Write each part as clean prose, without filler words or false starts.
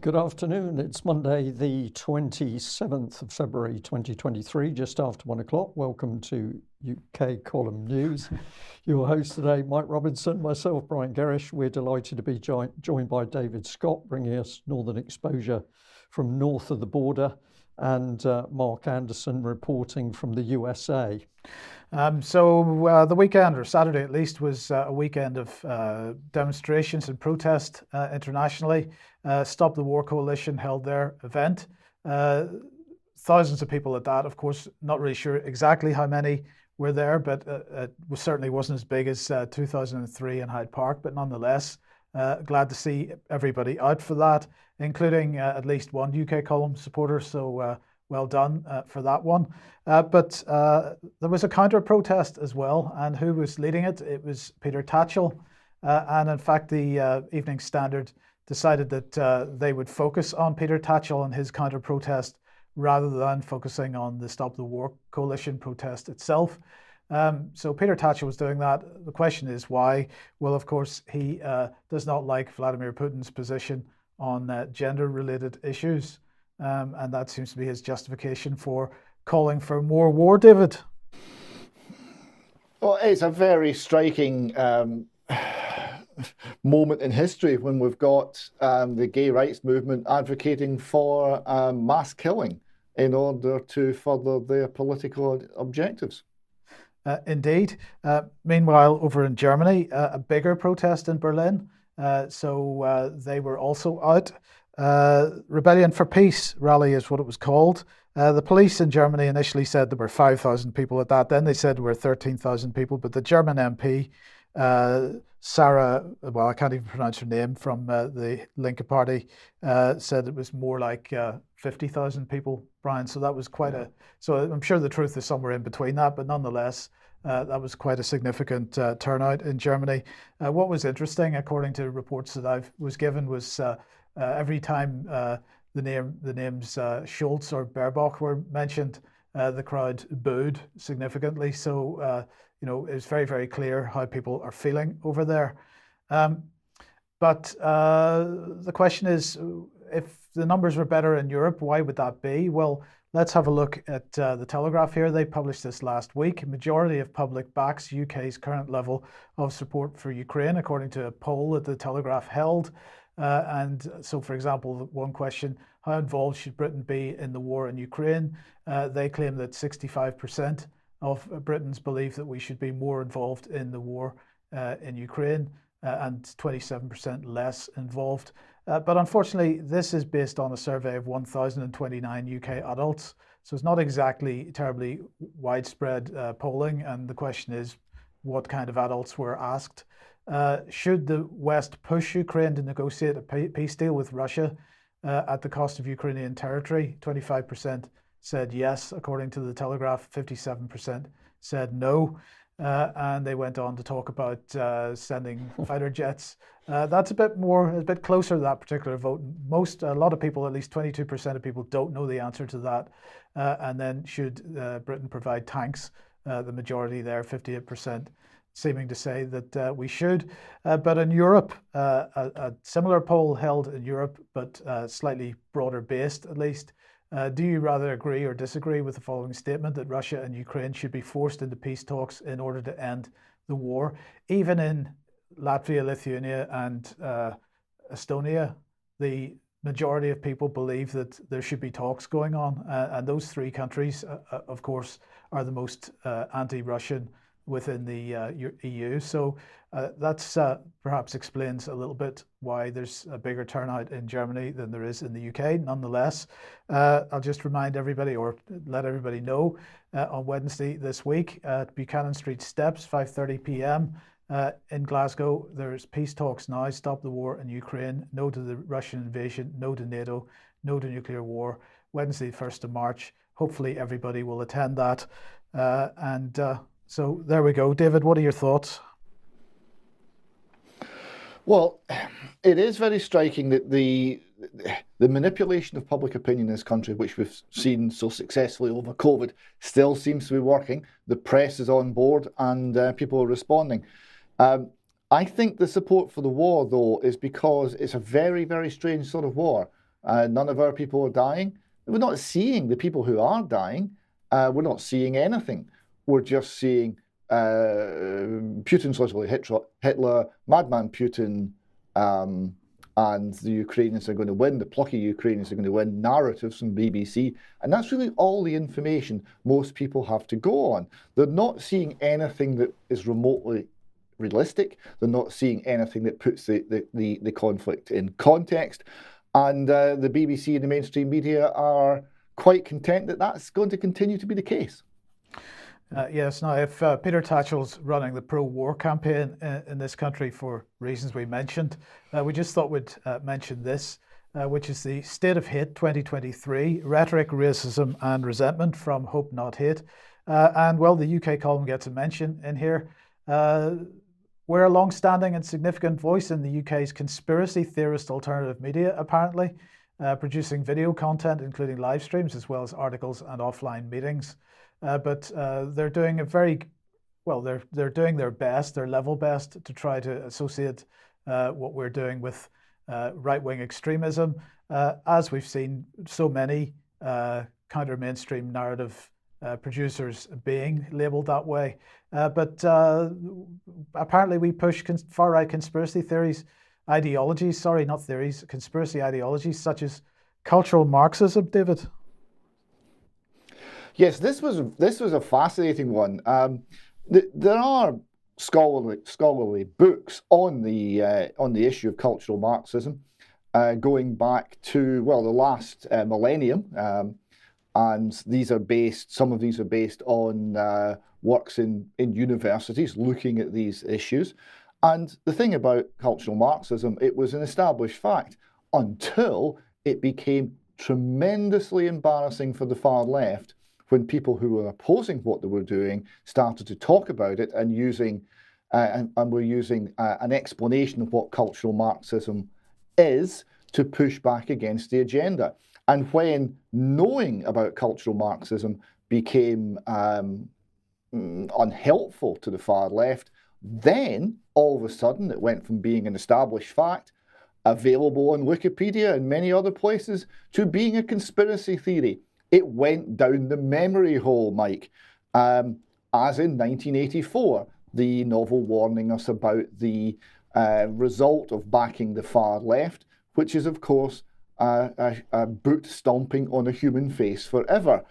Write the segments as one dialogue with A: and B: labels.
A: Good afternoon. It's Monday, the 27th of February 2023, just after 1 o'clock. Welcome to UK Column News. Your host today, Mike Robinson, myself, Brian Gerrish. We're delighted to be joined by David Scott, bringing us Northern Exposure from north of the border, and Mark Anderson reporting from the USA.
B: The weekend, or Saturday at least, was a weekend of demonstrations and protest internationally. Stop the War Coalition held their event. Thousands of people at that. Of course, not really sure exactly how many were there, but it certainly wasn't as big as 2003 in Hyde Park. But nonetheless, glad to see everybody out for that, including at least one UK column supporter. So well done for that one. But there was a counter-protest as well, and who was leading it? It was Peter Tatchell. And in fact, the Evening Standard decided that they would focus on Peter Tatchell and his counter-protest rather than focusing on the Stop the War Coalition protest itself. So Peter Tatchell was doing that. The question is why? Well, of course, he does not like Vladimir Putin's position on gender-related issues. And that seems to be his justification for calling for more war, David.
C: Well, it's a very striking moment in history when we've got the gay rights movement advocating for mass killing in order to further their political objectives.
B: Indeed. Meanwhile, over in Germany, a bigger protest in Berlin. So they were also out. Rebellion for Peace rally is what it was called. The police in Germany initially said there were 5,000 people at that. Then they said there were 13,000 people. But the German MP, Sarah, well, I can't even pronounce her name, from the Linke Party, said it was more like 50,000 people, Brian. So that was quite so I'm sure the truth is somewhere in between that. But nonetheless, that was quite a significant turnout in Germany. What was interesting, according to reports that I was given, was every time the names Schultz or Baerbock were mentioned, the crowd booed significantly. So it's very, very clear how people are feeling over there. But the question is, if the numbers were better in Europe, why would that be? Well, let's have a look at the Telegraph here. They published this last week. Majority of public backs UK's current level of support for Ukraine, according to a poll that the Telegraph held. And so, for example, one question, how involved should Britain be in the war in Ukraine? They claim that 65% of Britons believe that we should be more involved in the war in Ukraine, and 27% less involved. But unfortunately, this is based on a survey of 1,029 UK adults. So it's not exactly terribly widespread polling. And the question is, what kind of adults were asked? Should the West push Ukraine to negotiate a peace deal with Russia at the cost of Ukrainian territory? 25% said yes, according to the Telegraph. 57% said no. And they went on to talk about sending fighter jets. That's a bit closer to that particular vote. A lot of people, at least 22% of people, don't know the answer to that. And then should Britain provide tanks? The majority there, 58%. Seeming to say that we should. But in Europe, a similar poll held in Europe, but slightly broader based at least. Do you rather agree or disagree with the following statement that Russia and Ukraine should be forced into peace talks in order to end the war? Even in Latvia, Lithuania, and Estonia, the majority of people believe that there should be talks going on. And those three countries, of course, are the most anti-Russian within the EU. So that's perhaps explains a little bit why there's a bigger turnout in Germany than there is in the UK. Nonetheless, I'll just remind everybody, or let everybody know, on Wednesday this week at Buchanan Street Steps, 5:30 p.m. In Glasgow, there's peace talks now. Stop the war in Ukraine. No to the Russian invasion. No to NATO. No to nuclear war. Wednesday, 1st of March. Hopefully everybody will attend that. So there we go. David, what are your thoughts?
C: Well, it is very striking that the manipulation of public opinion in this country, which we've seen so successfully over COVID, still seems to be working. The press is on board and people are responding. I think the support for the war, though, is because it's a very, very strange sort of war. none of our people are dying. We're not seeing the people who are dying. We're not seeing anything. We're just seeing Putin's literally Hitler, madman Putin, and the Ukrainians are going to win, the plucky Ukrainians are going to win, narratives from BBC. And that's really all the information most people have to go on. They're not seeing anything that is remotely realistic. They're not seeing anything that puts the conflict in context. And the BBC and the mainstream media are quite content that that's going to continue to be the case.
B: Yes, now if Peter Tatchell's running the pro-war campaign in this country for reasons we mentioned, we just thought we'd mention this, which is the State of Hate 2023, Rhetoric, Racism and Resentment from Hope Not Hate. And well, the UK column gets a mention in here. We're a long-standing and significant voice in the UK's conspiracy theorist alternative media, apparently, producing video content, including live streams, as well as articles and offline meetings. But they're doing they're doing their best, their level best, to try to associate what we're doing with right-wing extremism, as we've seen so many counter-mainstream narrative producers being labelled that way. But apparently we push far-right conspiracy ideologies, conspiracy ideologies such as cultural Marxism, David.
C: Yes, this was a fascinating one. There are scholarly books on the issue of cultural Marxism, going back to the last millennium, and some of these are based on works in universities looking at these issues. And the thing about cultural Marxism, it was an established fact until it became tremendously embarrassing for the far left when people who were opposing what they were doing started to talk about it and were using an explanation of what cultural Marxism is to push back against the agenda. And when knowing about cultural Marxism became unhelpful to the far left, then all of a sudden it went from being an established fact, available on Wikipedia and many other places, to being a conspiracy theory. It went down the memory hole, Mike, as in 1984, the novel warning us about the result of backing the far left, which is, of course, a boot stomping on a human face forever.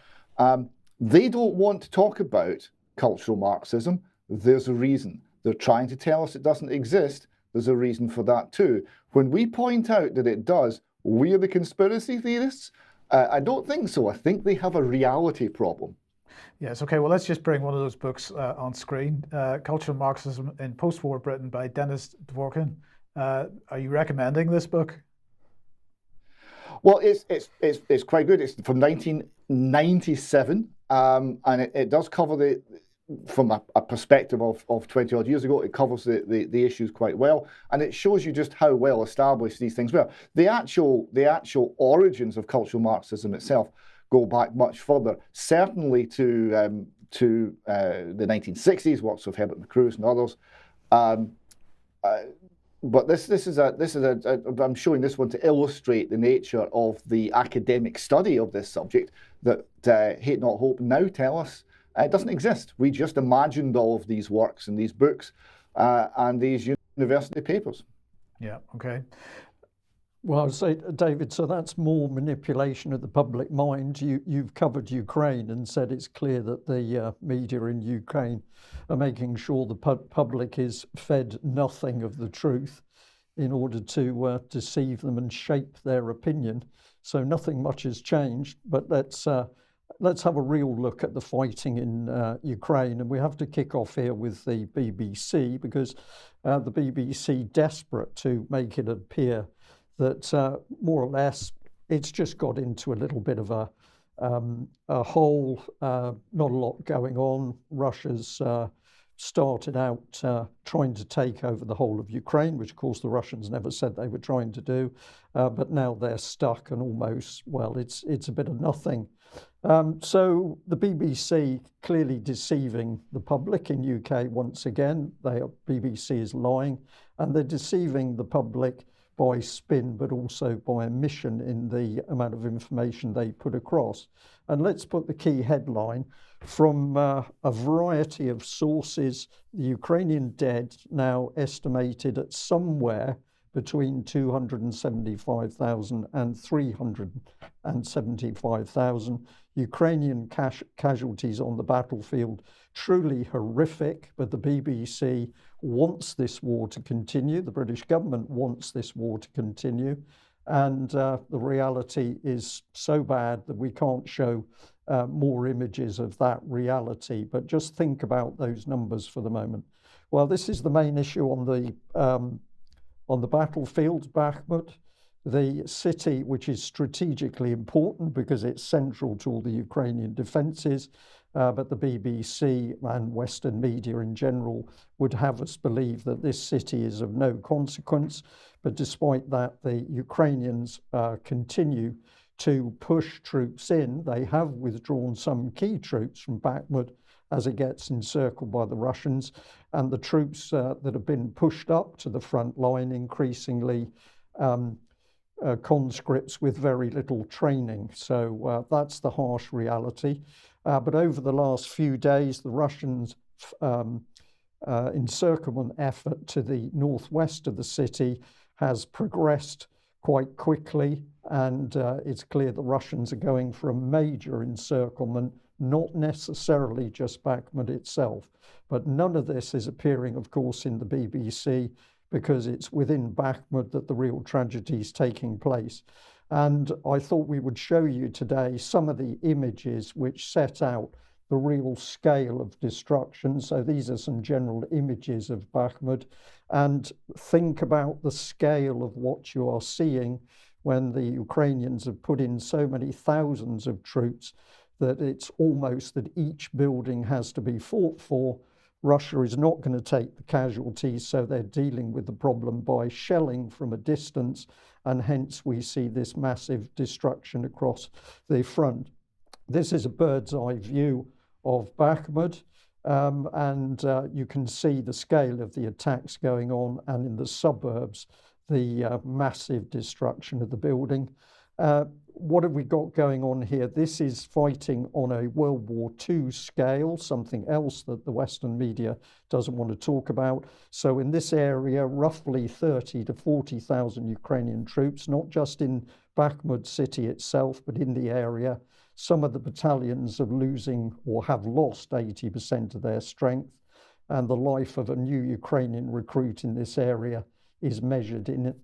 C: They don't want to talk about cultural Marxism. There's a reason. They're trying to tell us it doesn't exist. There's a reason for that too. When we point out that it does, we're the conspiracy theorists. I don't think so. I think they have a reality problem.
B: Yes, okay, well, let's just bring one of those books on screen. Cultural Marxism in Post-War Britain by Denis Dworkin. Are you recommending this book?
C: Well, it's quite good. It's from 1997, and it does cover from a perspective of 20 odd years ago, it covers the issues quite well, and it shows you just how well established these things were. The actual origins of cultural Marxism itself go back much further, certainly to the 1960s, works of Herbert Marcuse and others. But this is I'm showing this one to illustrate the nature of the academic study of this subject that Hate Not Hope now tell us it doesn't exist. We just imagined all of these works and these books and these university papers.
B: Yeah, okay.
A: Well, I would say, David, so that's more manipulation of the public mind. You've covered Ukraine and said it's clear that the media in Ukraine are making sure the public is fed nothing of the truth in order to deceive them and shape their opinion. So nothing much has changed, but let's have a real look at the fighting in Ukraine. And we have to kick off here with the BBC, because the BBC, desperate to make it appear that more or less it's just got into a little bit of a hole, not a lot going on. Russia's started out trying to take over the whole of Ukraine, which of course the Russians never said they were trying to do, but now they're stuck and almost, well, it's a bit of nothing. So the BBC clearly deceiving the public in UK once again. BBC is lying, and they're deceiving the public by spin, but also by omission in the amount of information they put across. And let's put the key headline from a variety of sources. The Ukrainian dead now estimated at somewhere between 275,000 and 375,000. Ukrainian casualties on the battlefield, truly horrific, but the BBC wants this war to continue. The British government wants this war to continue. And the reality is so bad that we can't show more images of that reality. But just think about those numbers for the moment. Well, this is the main issue on the battlefield, Bakhmut, the city which is strategically important because it's central to all the Ukrainian defences, but the BBC and Western media in general would have us believe that this city is of no consequence. But despite that, the Ukrainians continue to push troops in. They have withdrawn some key troops from Bakhmut as it gets encircled by the Russians, and the troops that have been pushed up to the front line, increasingly conscripts with very little training. So that's the harsh reality. But over the last few days, the Russians' encirclement effort to the northwest of the city has progressed quite quickly, and it's clear the Russians are going for a major encirclement, not necessarily just Bakhmut itself. But none of this is appearing, of course, in the BBC, because it's within Bakhmut that the real tragedy is taking place. And I thought we would show you today some of the images which set out the real scale of destruction. So these are some general images of Bakhmut, and think about the scale of what you are seeing when the Ukrainians have put in so many thousands of troops that it's almost that each building has to be fought for. Russia is not going to take the casualties, so they're dealing with the problem by shelling from a distance, and hence we see this massive destruction across the front. This is a bird's eye view of Bakhmut, and you can see the scale of the attacks going on, and in the suburbs, the massive destruction of the building. What have we got going on here? This is fighting on a World War II scale, something else that the Western media doesn't want to talk about. So in this area, roughly 30 to 40,000 Ukrainian troops, not just in Bakhmut city itself, but in the area. Some of the battalions are losing or have lost 80% of their strength, and the life of a new Ukrainian recruit in this area is measured in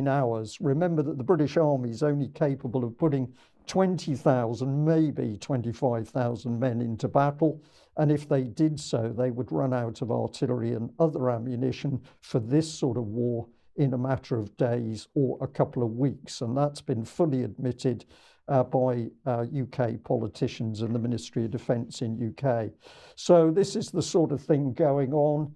A: hours. Remember that the British Army is only capable of putting 20,000, maybe 25,000 men into battle, and if they did so, they would run out of artillery and other ammunition for this sort of war in a matter of days or a couple of weeks, and that's been fully admitted by UK politicians and the Ministry of Defence in UK. So this is the sort of thing going on.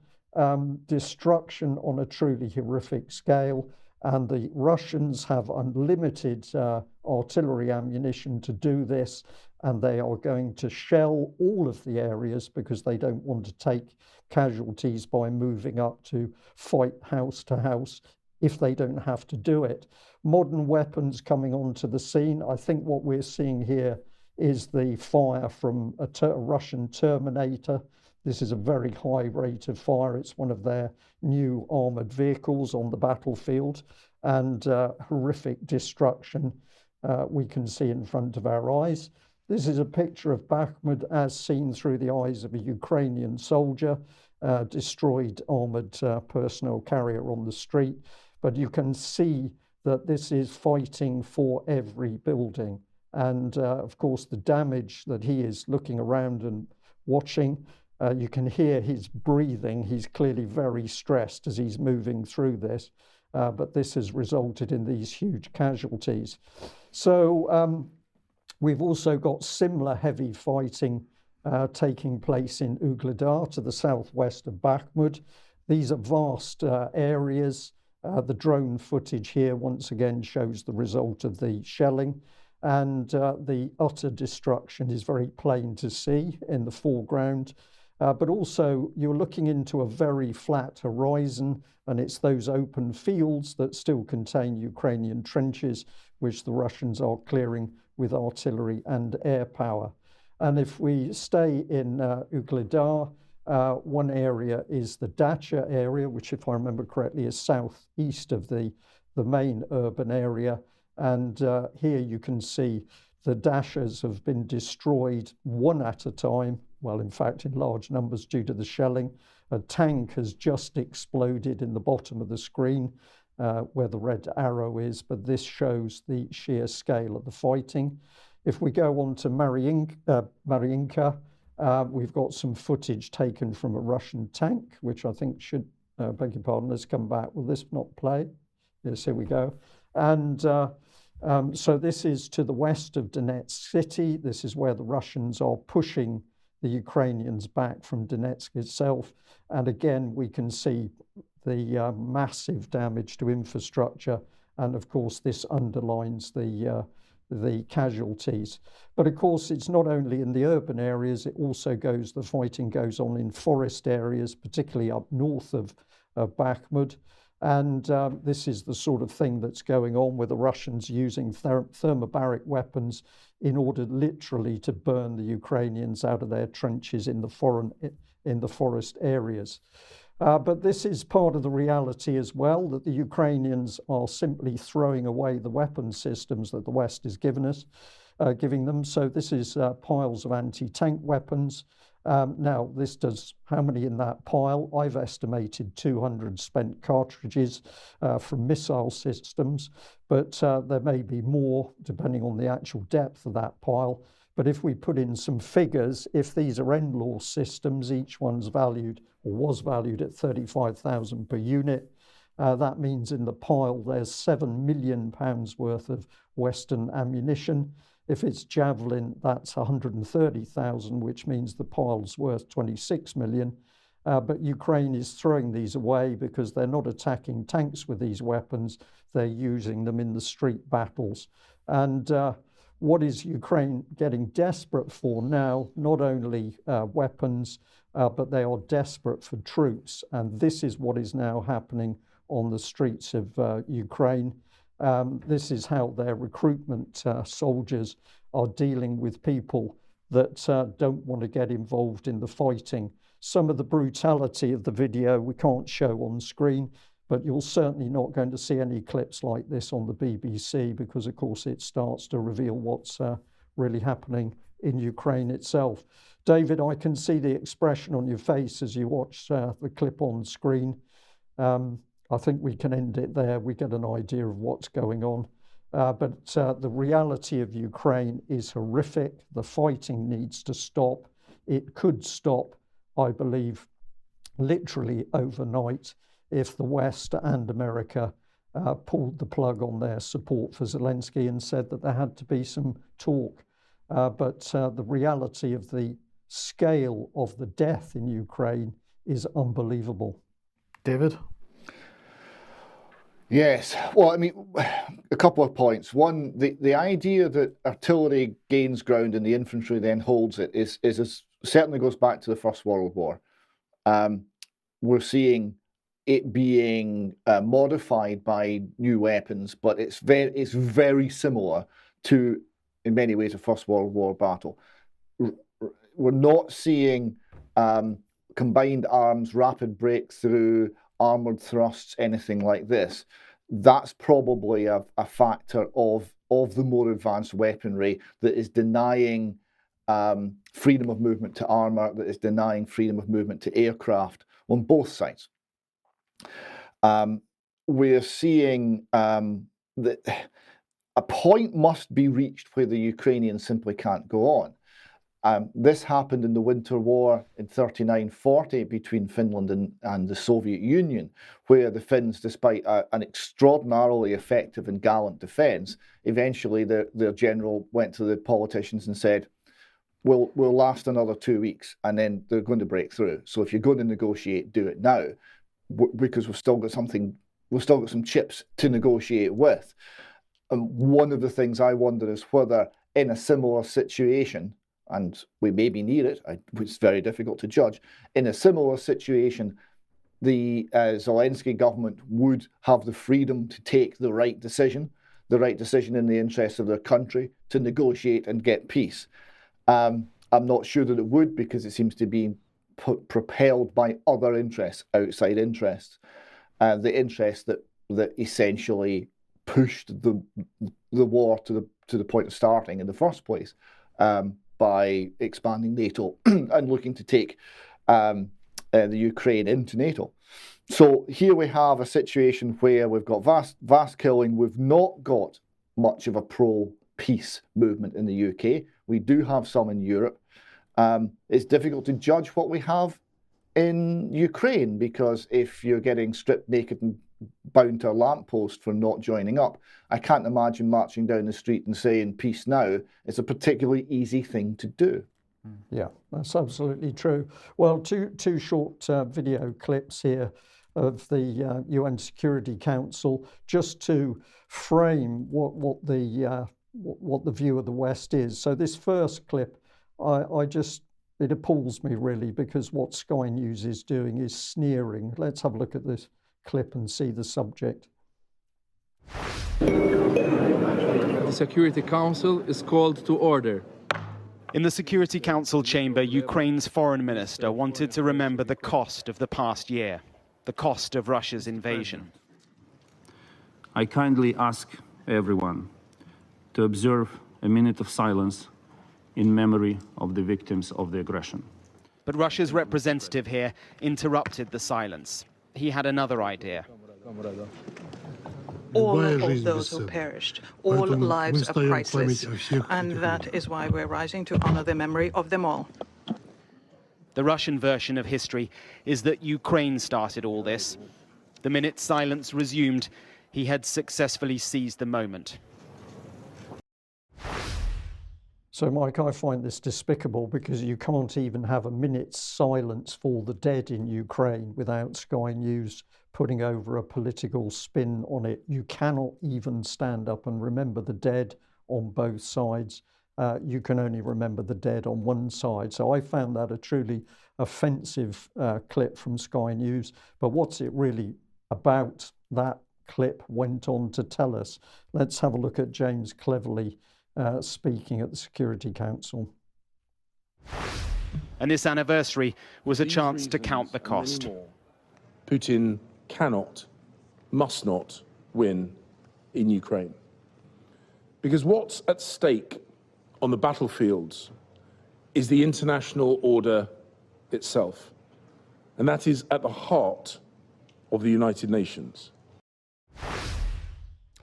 A: Destruction on a truly horrific scale, and the Russians have unlimited artillery ammunition to do this, and they are going to shell all of the areas because they don't want to take casualties by moving up to fight house to house if they don't have to do it. Modern weapons coming onto the scene. I think what we're seeing here is the fire from a Russian Terminator. This is a very high rate of fire. It's one of their new armoured vehicles on the battlefield, and horrific destruction we can see in front of our eyes. This is a picture of Bakhmut as seen through the eyes of a Ukrainian soldier, destroyed armoured personnel carrier on the street. But you can see that this is fighting for every building. And of course, the damage that he is looking around and watching, you can hear his breathing. He's clearly very stressed as he's moving through this, but this has resulted in these huge casualties. So we've also got similar heavy fighting taking place in Ugledar to the southwest of Bakhmut. These are vast areas. The drone footage here once again shows the result of the shelling, and the utter destruction is very plain to see in the foreground. but also you're looking into a very flat horizon, and it's those open fields that still contain Ukrainian trenches, which the Russians are clearing with artillery and air power. And if we stay in Ugledar, one area is the Dacha area, which, if I remember correctly, is southeast of the main urban area. And here you can see the dashas have been destroyed one at a time. Well, in fact, in large numbers due to the shelling. A tank has just exploded in the bottom of the screen where the red arrow is, but this shows the sheer scale of the fighting. If we go on to Mariinka, we've got some footage taken from a Russian tank, which I think should, beg your pardon, let's come back. Will this not play? Yes, here we go. And so this is to the west of Donetsk city. This is where the Russians are pushing the Ukrainians back from Donetsk itself. And again, we can see the massive damage to infrastructure. And of course, this underlines the casualties. But of course, it's not only in the urban areas, it also the fighting goes on in forest areas, particularly up north of Bakhmut. And this is the sort of thing that's going on with the Russians using thermobaric weapons in order literally to burn the Ukrainians out of their trenches in the forest areas. But this is part of the reality as well, that the Ukrainians are simply throwing away the weapon systems that the West is giving them. So this is piles of anti-tank weapons. Now, this does how many in that pile? I've estimated 200 spent cartridges from missile systems, but there may be more depending on the actual depth of that pile. But if we put in some figures, if these are NLAW systems, each one's valued or was valued at 35,000 per unit. That means in the pile there's £7 million worth of Western ammunition. If it's Javelin, that's 130,000, which means the pile's worth 26 million. But Ukraine is throwing these away because they're not attacking tanks with these weapons. They're using them in the street battles. And what is Ukraine getting desperate for now? Not only weapons, but they are desperate for troops. And this is what is now happening on the streets of Ukraine. This is how their recruitment soldiers are dealing with people that don't want to get involved in the fighting. Some of the brutality of the video we can't show on screen, but you're certainly not going to see any clips like this on the BBC because, of course, it starts to reveal what's really happening in Ukraine itself. David, I can see the expression on your face as you watch the clip on screen. I think we can end it there. We get an idea of what's going on. But the reality of Ukraine is horrific. The fighting needs to stop. It could stop, I believe, literally overnight if the West and America pulled the plug on their support for Zelensky and said that there had to be some talk. But the reality of the scale of the death in Ukraine is unbelievable.
B: David?
C: Yes. Well, I mean, a couple of points. One, the idea that artillery gains ground and the infantry then holds it is certainly goes back to the First World War. We're seeing it being modified by new weapons, but it's very similar to, in many ways, a First World War battle. We're not seeing combined arms, rapid breakthrough, armoured thrusts, anything like this. That's probably a factor of the more advanced weaponry that is denying freedom of movement to armour, that is denying freedom of movement to aircraft on both sides. We're seeing that a point must be reached where the Ukrainians simply can't go on. This happened in the Winter War in 39-40 between Finland and the Soviet Union, where the Finns, despite an extraordinarily effective and gallant defence, eventually their general went to the politicians and said, we'll last another 2 weeks and then they're going to break through. So if you're going to negotiate, do it now, because we've still got some chips to negotiate with. And one of the things I wonder is whether in a similar situation, and we may be near it. It's very difficult to judge. In a similar situation, the Zelensky government would have the freedom to take the right decision in the interests of their country, to negotiate and get peace. I'm not sure that it would, because it seems to be propelled by other interests, outside interests, the interests that essentially pushed the war to the point of starting in the first place, by expanding NATO and looking to take the Ukraine into NATO. So here we have a situation where we've got vast killing. We've not got much of a pro-peace movement in the UK. We do have some in Europe. It's difficult to judge what we have in Ukraine, because if you're getting stripped naked and bound to a lamppost for not joining up, I can't imagine marching down the street and saying peace now is a particularly easy thing to do.
A: Yeah, that's absolutely true. Well, two short video clips here of the UN Security Council, just to frame what the view of the West is. So this first clip, it appalls me really, because what Sky News is doing is sneering. Let's have a look at this clip and see the subject.
D: The Security Council is called to order.
E: In the Security Council chamber, Ukraine's foreign minister wanted to remember the cost of the past year, the cost of Russia's invasion.
D: I kindly ask everyone to observe a minute of silence in memory of the victims of the aggression.
E: But Russia's representative here interrupted the silence. He had another idea.
F: All of those who perished, all lives are priceless, and that is why we're rising to honor the memory of them all.
E: The Russian version of history is that Ukraine started all this. The minute silence resumed, he had successfully seized the moment.
A: So, Mike, I find this despicable, because you can't even have a minute's silence for the dead in Ukraine without Sky News putting over a political spin on it. You cannot even stand up and remember the dead on both sides. You can only remember the dead on one side. So I found that a truly offensive clip from Sky News. But what's it really about? That clip went on to tell us. Let's have a look at James Cleverly speaking at the Security Council.
E: And this anniversary was a chance to count the cost.
G: Putin cannot, must not win in Ukraine. Because what's at stake on the battlefields is the international order itself. And that is at the heart of the United Nations.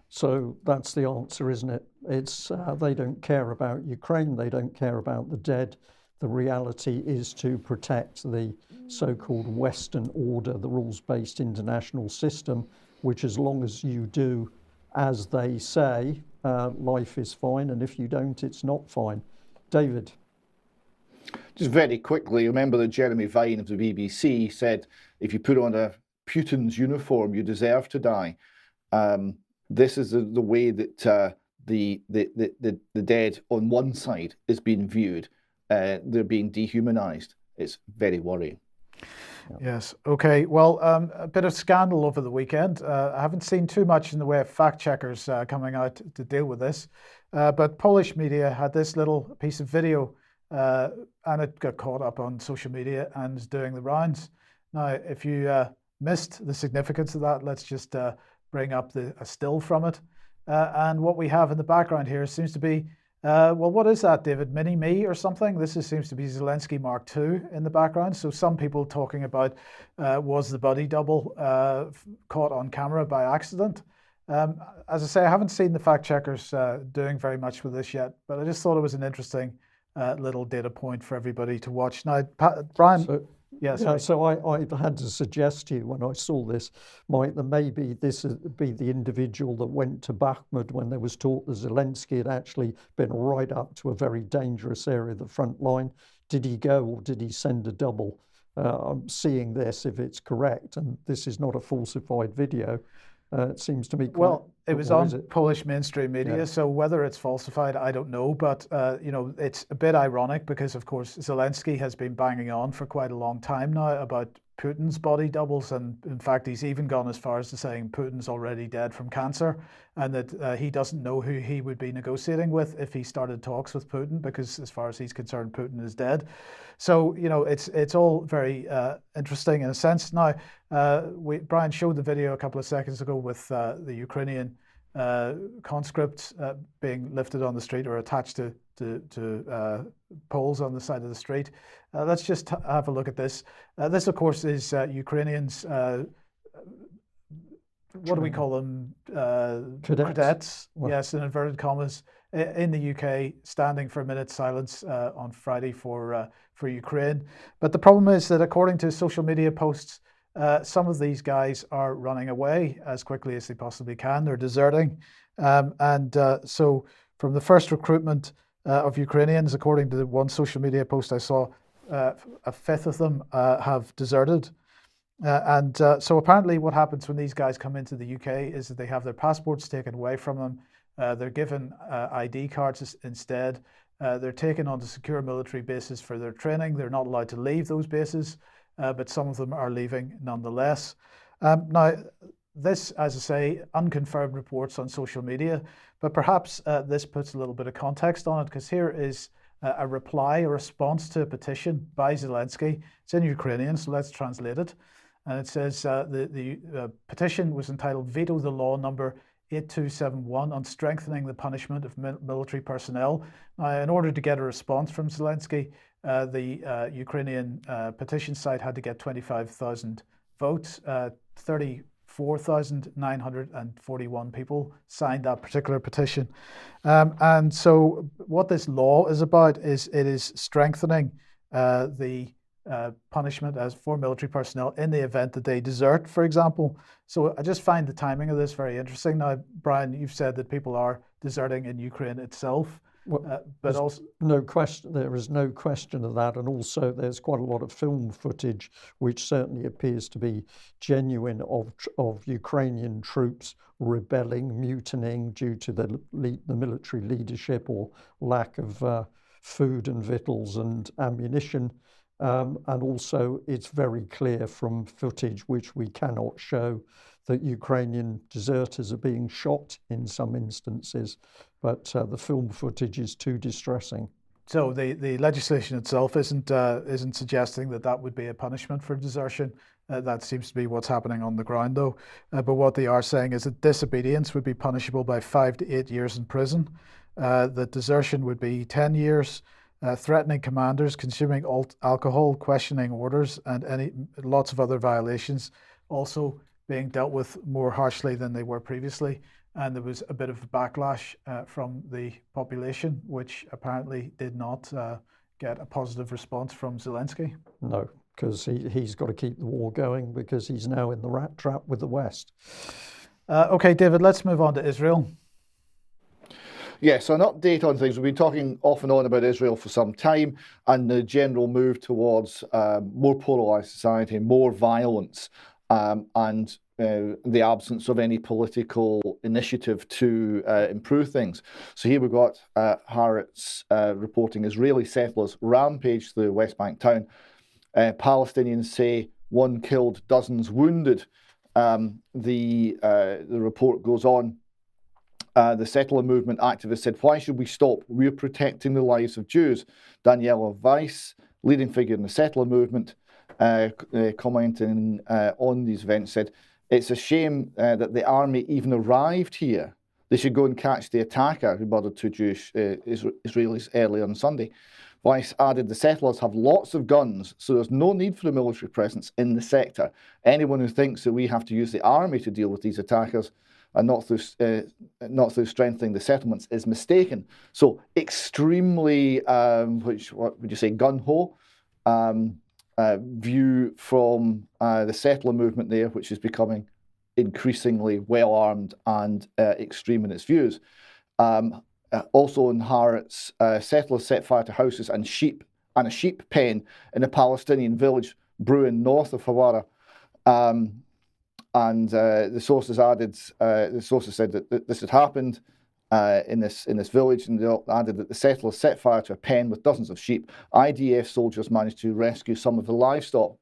A: So that's the answer, isn't it? It's they don't care about Ukraine, they don't care about the dead. The reality is to protect the so-called Western order, the rules-based international system, which as long as you do as they say, life is fine, and if you don't, it's not fine. David?
C: Just very quickly, remember that Jeremy Vine of the BBC said, if you put on a Putin's uniform, you deserve to die. This is the way that the dead on one side is being viewed. They're being dehumanized. It's very worrying.
B: Yes. Okay. Well, a bit of scandal over the weekend. I haven't seen too much in the way of fact checkers coming out to deal with this, but Polish media had this little piece of video, and it got caught up on social media and is doing the rounds. Now, if you missed the significance of that, let's just bring up a still from it. And what we have in the background here seems to be, well, what is that, David? Mini-Me or something? This seems to be Zelensky Mark II in the background. So some people talking about, was the body double caught on camera by accident? As I say, I haven't seen the fact checkers doing very much with this yet, but I just thought it was an interesting little data point for everybody to watch. Now, Brian...
A: So I had to suggest to you when I saw this, Mike, that maybe this would be the individual that went to Bakhmut when there was talk that Zelensky had actually been right up to a very dangerous area of the front line. Did he go, or did he send a double? I'm seeing this, if it's correct, and this is not a falsified video. It seems to me quite...
B: Well, it was
A: or
B: on
A: is it?
B: Polish mainstream media,
A: Yeah.
B: so whether it's falsified, I don't know. But, it's a bit ironic because, of course, Zelensky has been banging on for quite a long time now about Putin's body doubles. And in fact, he's even gone as far as to saying Putin's already dead from cancer and that he doesn't know who he would be negotiating with if he started talks with Putin, because as far as he's concerned, Putin is dead. So, it's all very interesting in a sense. Now, Brian showed the video a couple of seconds ago with the Ukrainian conscripts being lifted on the street or attached to poles on the side of the street. Let's just have a look at this. This, of course, is Ukrainians. What do we call them? Cadets.
A: Well,
B: yes, in inverted commas, in the UK, standing for a minute's silence on Friday for Ukraine. But the problem is that, according to social media posts, some of these guys are running away as quickly as they possibly can. They're deserting. So from the first recruitment of Ukrainians, according to the one social media post I saw, a fifth of them have deserted. So apparently what happens when these guys come into the UK is that they have their passports taken away from them. They're given ID cards instead. They're taken onto secure military bases for their training. They're not allowed to leave those bases. But some of them are leaving nonetheless. Now, this, as I say, unconfirmed reports on social media, but perhaps this puts a little bit of context on it, because here is a response to a petition by Zelensky. It's in Ukrainian, so let's translate it. And it says the petition was entitled "Veto the Law Number 8271 on strengthening the punishment of military personnel." Now, in order to get a response from Zelensky, the Ukrainian petition site had to get 25,000 votes. 34,941 people signed that particular petition. And so what this law is about is it is strengthening the punishment as for military personnel in the event that they desert, for example. So I just find the timing of this very interesting. Now, Brian, you've said that people are deserting in Ukraine itself. But also,
A: no question. There is no question of that, and also there's quite a lot of film footage which certainly appears to be genuine of Ukrainian troops rebelling, mutinying due to the military leadership or lack of food and victuals and ammunition. And also, it's very clear from footage which we cannot show that Ukrainian deserters are being shot in some instances, but the film footage is too distressing.
B: So the legislation itself isn't suggesting that would be a punishment for desertion. That seems to be what's happening on the ground, though. But what they are saying is that disobedience would be punishable by 5 to 8 years in prison. That desertion would be 10 years. Threatening commanders, consuming alcohol, questioning orders, and lots of other violations also being dealt with more harshly than they were previously. And there was a bit of backlash from the population, which apparently did not get a positive response from Zelensky.
A: No, because he's got to keep the war going because he's now in the rat trap with the West.
B: Okay, David, let's move on to Israel.
C: Yeah, so an update on things. We've been talking off and on about Israel for some time, and the general move towards more polarised society, more violence, and the absence of any political initiative to improve things. So here we've got Haaretz reporting Israeli settlers rampage through the West Bank town. Palestinians say 1 killed, dozens wounded. The report goes on. The settler movement activist said, "Why should we stop? We're protecting the lives of Jews." Daniela Weiss, leading figure in the settler movement, commenting on these events, said, "It's a shame that the army even arrived here. They should go and catch the attacker who murdered 2 Jewish Israelis earlier on Sunday." Weiss added, "The settlers have lots of guns, so there's no need for a military presence in the sector. Anyone who thinks that we have to use the army to deal with these attackers and not through strengthening the settlements is mistaken." So extremely, what would you say, gun-ho view from the settler movement there, which is becoming increasingly well-armed and extreme in its views. Also in Haaretz, settlers set fire to houses and a sheep pen in a Palestinian village, Bruin, north of Hawara. and the sources said that this had happened in this village, and they added that the settlers set fire to a pen with dozens of sheep. IDF soldiers managed to rescue some of the livestock.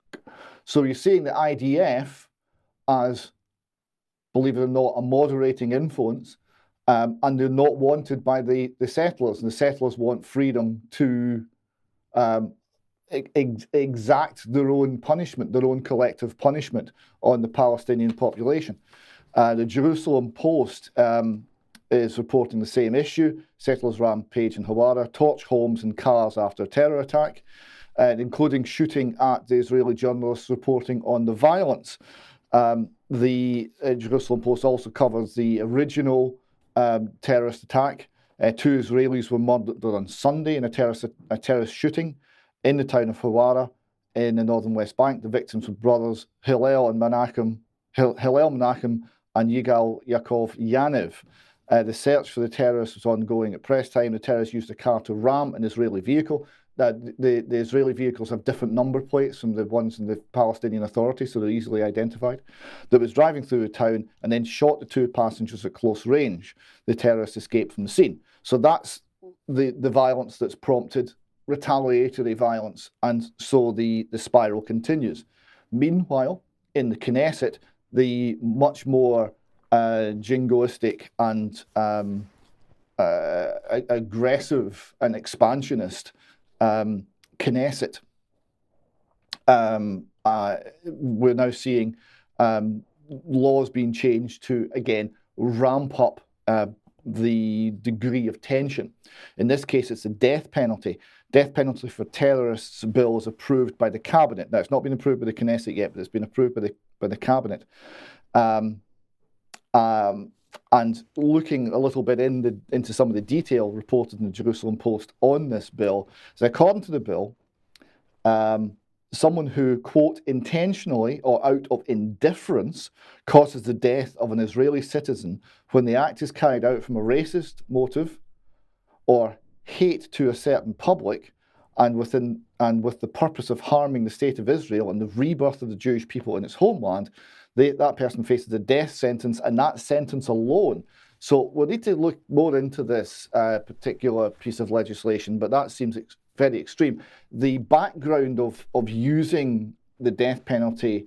C: So you're seeing the IDF as, believe it or not, a moderating influence, and they're not wanted by the settlers, and the settlers want freedom to exact their own punishment, their own collective punishment on the Palestinian population. The Jerusalem Post is reporting the same issue. Settlers rampage in Hawara, torch homes and cars after a terror attack, including shooting at the Israeli journalists reporting on the violence. The Jerusalem Post also covers the original terrorist attack. 2 Israelis were murdered on Sunday in a terrorist shooting in the town of Hawara in the northern West Bank. The victims were brothers Hillel Menachem and Yigal Yaakov Yaniv. The search for the terrorists was ongoing at press time. The terrorists used a car to ram an Israeli vehicle. The Israeli vehicles have different number plates from the ones in the Palestinian Authority, so they're easily identified. That was driving through the town and then shot the 2 passengers at close range. The terrorists escaped from the scene. So that's the violence that's prompted retaliatory violence, and so the spiral continues. Meanwhile, in the Knesset, the much more jingoistic and aggressive and expansionist Knesset, we're now seeing laws being changed to, again, ramp up the degree of tension. In this case, it's the death penalty. Death penalty for terrorists bill is approved by the cabinet. Now, it's not been approved by the Knesset yet, but it's been approved by the cabinet. And looking a little bit into some of the detail reported in the Jerusalem Post on this bill, so according to the bill, someone who, quote, intentionally or out of indifference causes the death of an Israeli citizen when the act is carried out from a racist motive or hate to a certain public and with the purpose of harming the state of Israel and the rebirth of the Jewish people in its homeland, that person faces a death sentence, and that sentence alone. So we'll need to look more into this particular piece of legislation, but that seems very extreme. The background of using the death penalty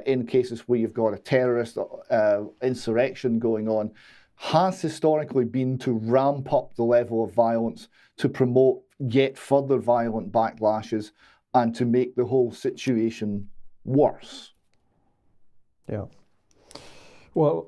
C: in cases where you've got a terrorist insurrection going on has historically been to ramp up the level of violence, to promote yet further violent backlashes, and to make the whole situation worse.
A: Yeah. Well,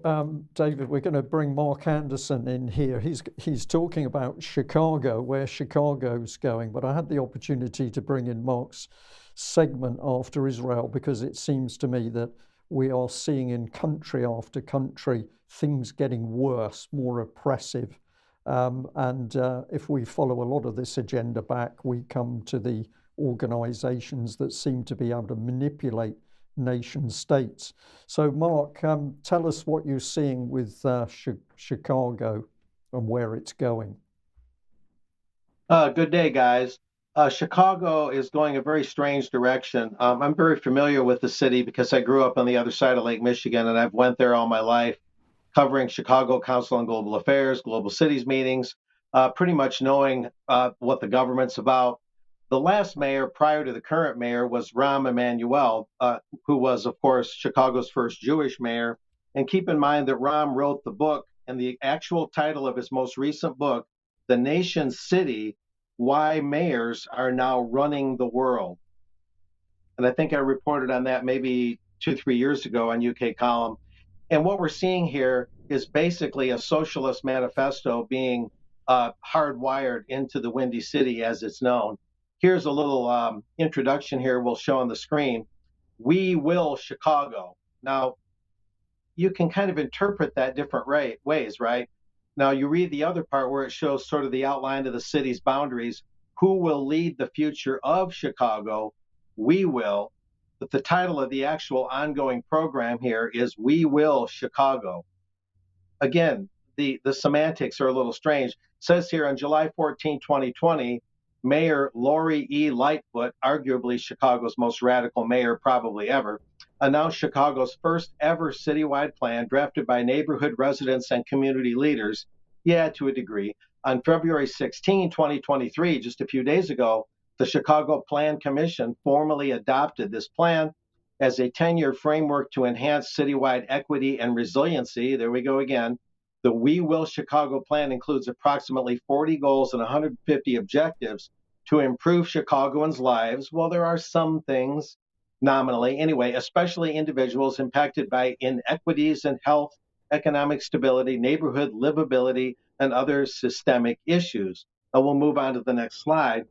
A: David, we're going to bring Mark Anderson in here. He's talking about Chicago, where Chicago's going. But I had the opportunity to bring in Mark's segment after Israel, because it seems to me that we are seeing in country after country things getting worse, more oppressive. And if we follow a lot of this agenda back, we come to the organizations that seem to be able to manipulate nation states. So, Mark, tell us what you're seeing with Chicago and where it's going.
H: Good day, guys. Chicago is going a very strange direction. I'm very familiar with the city because I grew up on the other side of Lake Michigan, and I've went there all my life, covering Chicago Council on Global Affairs, Global Cities meetings, pretty much knowing what the government's about. The last mayor prior to the current mayor was Rahm Emanuel, who was, of course, Chicago's first Jewish mayor. And keep in mind that Rahm wrote the book, and the actual title of his most recent book, The Nation's City, Why Mayors Are Now Running the World. And I think I reported on that maybe 2-3 years ago on UK Column. And what we're seeing here is basically a socialist manifesto being hardwired into the Windy City as it's known. Here's a little introduction here we'll show on the screen. We will Chicago. Now, you can kind of interpret that different ways, right? Now, you read the other part where it shows sort of the outline of the city's boundaries. Who will lead the future of Chicago? We will. But the title of the actual ongoing program here is We Will Chicago. Again, the semantics are a little strange. It says here on July 14, 2020, Mayor Lori E. Lightfoot, arguably Chicago's most radical mayor probably ever, announced Chicago's first ever citywide plan drafted by neighborhood residents and community leaders. Yeah, to a degree. On February 16, 2023, just a few days ago, the Chicago Plan Commission formally adopted this plan as a 10-year framework to enhance citywide equity and resiliency. There we go again. The We Will Chicago plan includes approximately 40 goals and 150 objectives to improve Chicagoans' lives. Well, there are some things nominally, anyway, especially individuals impacted by inequities in health, economic stability, neighborhood livability, and other systemic issues. And we'll move on to the next slide.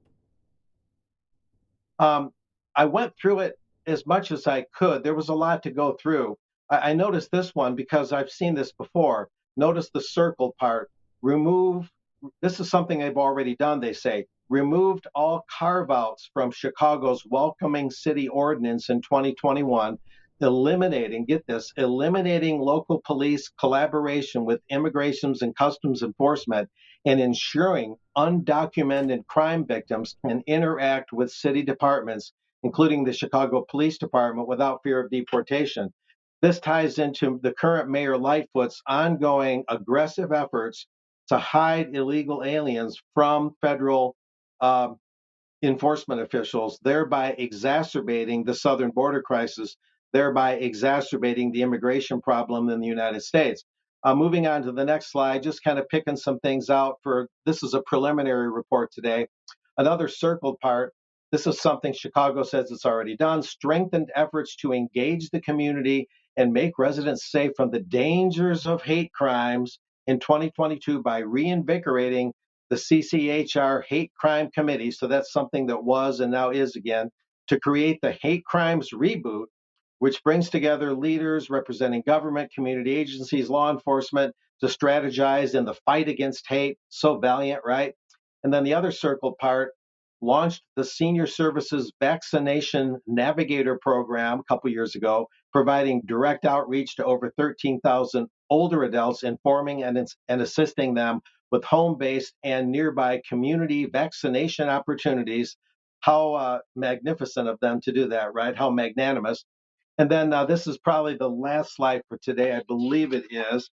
H: I went through it as much as I could. There was a lot to go through. I noticed this one because I've seen this before. Notice the circle part. Remove, this is something they've already done, they say. Removed all carve-outs from Chicago's welcoming city ordinance in 2021, eliminating, get this, eliminating local police collaboration with immigrations and customs enforcement and ensuring undocumented crime victims can interact with city departments, including the Chicago Police Department, without fear of deportation. This ties into the current Mayor Lightfoot's ongoing aggressive efforts to hide illegal aliens from federal enforcement officials, thereby exacerbating the southern border crisis, thereby exacerbating the immigration problem in the United States. Moving on to the next slide, just kind of picking some things out for this is a preliminary report today. Another circled part, this is something Chicago says it's already done, strengthened efforts to engage the community and make residents safe from the dangers of hate crimes in 2022 by reinvigorating the CCHR Hate Crime Committee, so that's something that was and now is again, to create the Hate Crimes Reboot, which brings together leaders representing government, community agencies, law enforcement to strategize in the fight against hate. So valiant, right? And then the other circled part launched the Senior Services Vaccination Navigator Program a couple years ago, providing direct outreach to over 13,000 older adults, informing and assisting them with home-based and nearby community vaccination opportunities. How magnificent of them to do that, right? How magnanimous. And then this is probably the last slide for today. I believe it is.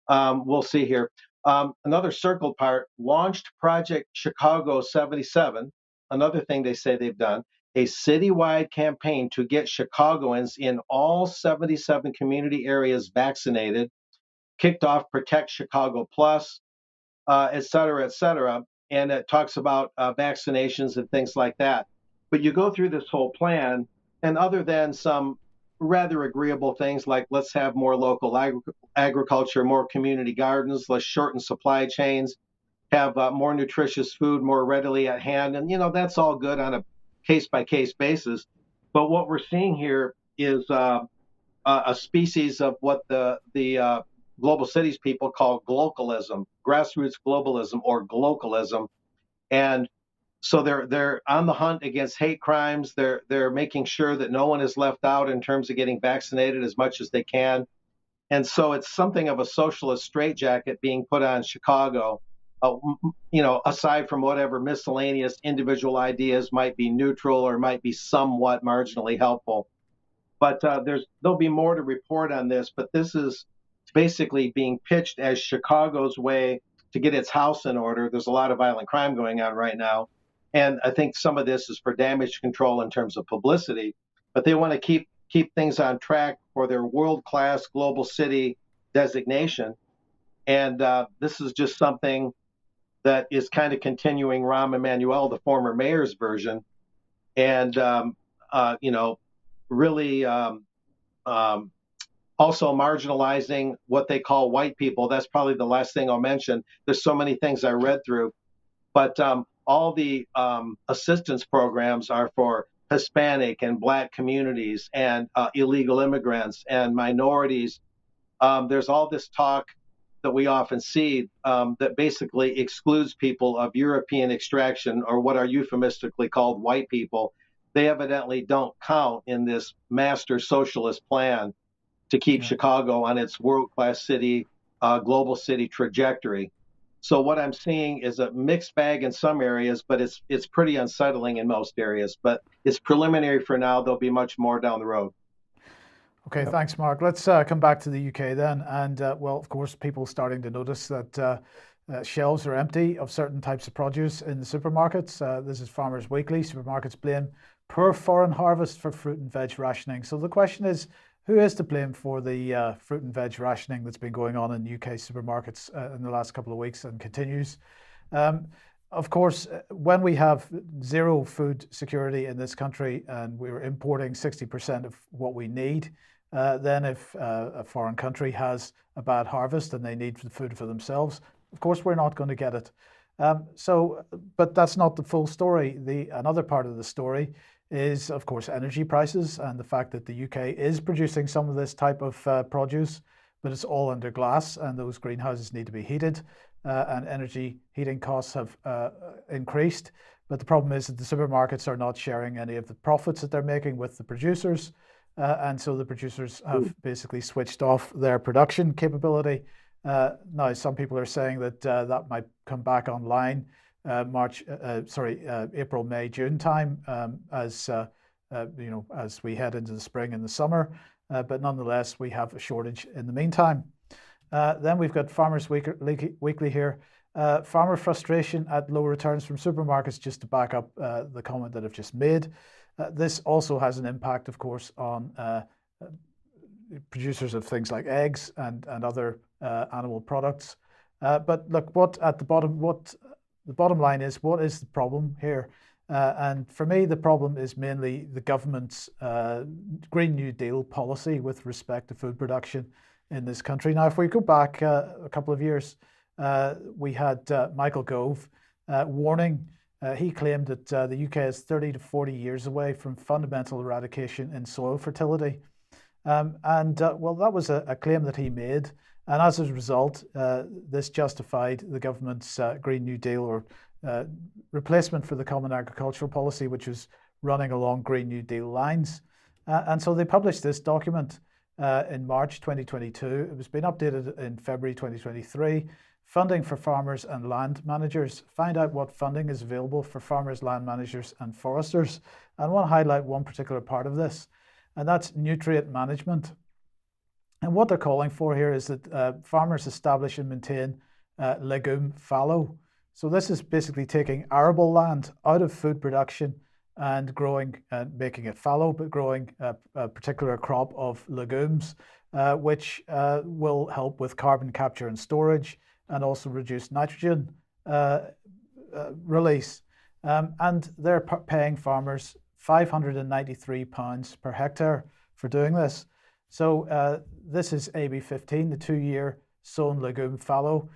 H: We'll see here. Another circled part, launched Project Chicago 77. Another thing they say they've done, a citywide campaign to get Chicagoans in all 77 community areas vaccinated, kicked off Protect Chicago Plus, et cetera, et cetera. And it talks about vaccinations and things like that. But you go through this whole plan, and other than some rather agreeable things like let's have more local agriculture, more community gardens, let's shorten supply chains, have more nutritious food more readily at hand. And, that's all good on a case-by-case basis. But what we're seeing here is a species of what the global cities people call glocalism, grassroots globalism or glocalism. And so they're on the hunt against hate crimes. They're making sure that no one is left out in terms of getting vaccinated as much as they can. And so it's something of a socialist straitjacket being put on Chicago, aside from whatever miscellaneous individual ideas might be neutral or might be somewhat marginally helpful. But there'll be more to report on this, but this is basically being pitched as Chicago's way to get its house in order. There's a lot of violent crime going on right now. And I think some of this is for damage control in terms of publicity, but they want to keep things on track for their world-class global city designation. And this is just something that is kind of continuing Rahm Emanuel, the former mayor's version, and, really also marginalizing what they call white people. That's probably the last thing I'll mention. There's so many things I read through, but all the assistance programs are for Hispanic and Black communities and illegal immigrants and minorities. There's all this talk that we often see that basically excludes people of European extraction, or what are euphemistically called white people. They evidently don't count in this master socialist plan to keep Chicago on its world-class city, global city trajectory. So what I'm seeing is a mixed bag in some areas, but it's pretty unsettling in most areas. But it's preliminary for now. There'll be much more down the road.
B: Okay, thanks, Mark. Let's come back to the UK then. And well, of course, people starting to notice that shelves are empty of certain types of produce in the supermarkets. This is Farmers Weekly. Supermarkets blame poor foreign harvest for fruit and veg rationing. So the question is, who is to blame for the fruit and veg rationing that's been going on in UK supermarkets in the last couple of weeks and continues? Of course, when we have zero food security in this country and we're importing 60% of what we need, then if a foreign country has a bad harvest and they need the food for themselves, of course, we're not going to get it. But that's not the full story. Another part of the story is, of course, energy prices and the fact that the UK is producing some of this type of produce, but it's all under glass and those greenhouses need to be heated and energy heating costs have increased. But the problem is that the supermarkets are not sharing any of the profits that they're making with the producers. And so the producers have basically switched off their production capability. Now, some people are saying that that might come back online April, May, June time as we head into the spring and the summer. But nonetheless, we have a shortage in the meantime. Then we've got Farmers Weekly here. Farmer frustration at low returns from supermarkets, just to back up the comment that I've just made. This also has an impact, of course, on producers of things like eggs and other animal products. But look, the bottom line is, what is the problem here? And for me, the problem is mainly the government's Green New Deal policy with respect to food production in this country. Now, if we go back a couple of years, we had Michael Gove warning. He claimed that the UK is 30 to 40 years away from fundamental eradication in soil fertility. Well, that was a claim that he made. And as a result, this justified the government's Green New Deal or replacement for the Common Agricultural Policy, which was running along Green New Deal lines. And so they published this document in March 2022. It was being updated in February 2023. Funding for farmers and land managers. Find out what funding is available for farmers, land managers and foresters. And I want to highlight one particular part of this, and that's nutrient management. And what they're calling for here is that farmers establish and maintain legume fallow. So this is basically taking arable land out of food production and growing and making it fallow, but growing a particular crop of legumes, which will help with carbon capture and storage and also reduce nitrogen release. And they're paying farmers £593 per hectare for doing this. So this is AB15, the 2-year sown legume fallow.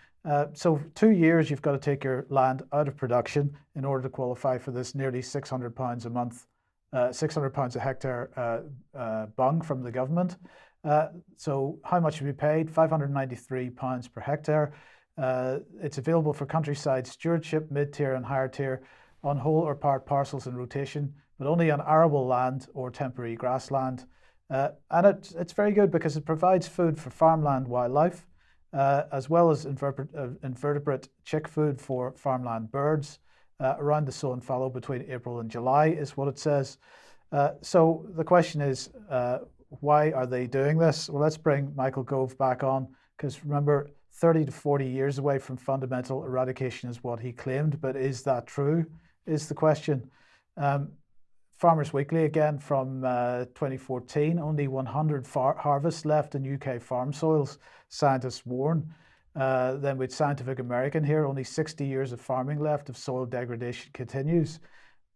B: So 2 years, you've got to take your land out of production in order to qualify for this nearly £600 a month, £600 a hectare bung from the government. So how much will be paid? £593 per hectare. It's available for countryside stewardship, mid-tier and higher tier, on whole or part parcels in rotation, but only on arable land or temporary grassland. And it's very good because it provides food for farmland wildlife, as well as invertebrate chick food for farmland birds around the sown fallow between April and July is what it says. So the question is, why are they doing this? Well, let's bring Michael Gove back on, because remember, 30 to 40 years away from fundamental eradication is what he claimed, but is that true, is the question. Farmers Weekly, again, from 2014, only 100 harvests left in UK farm soils, scientists warn. Then with Scientific American here, only 60 years of farming left if soil degradation continues.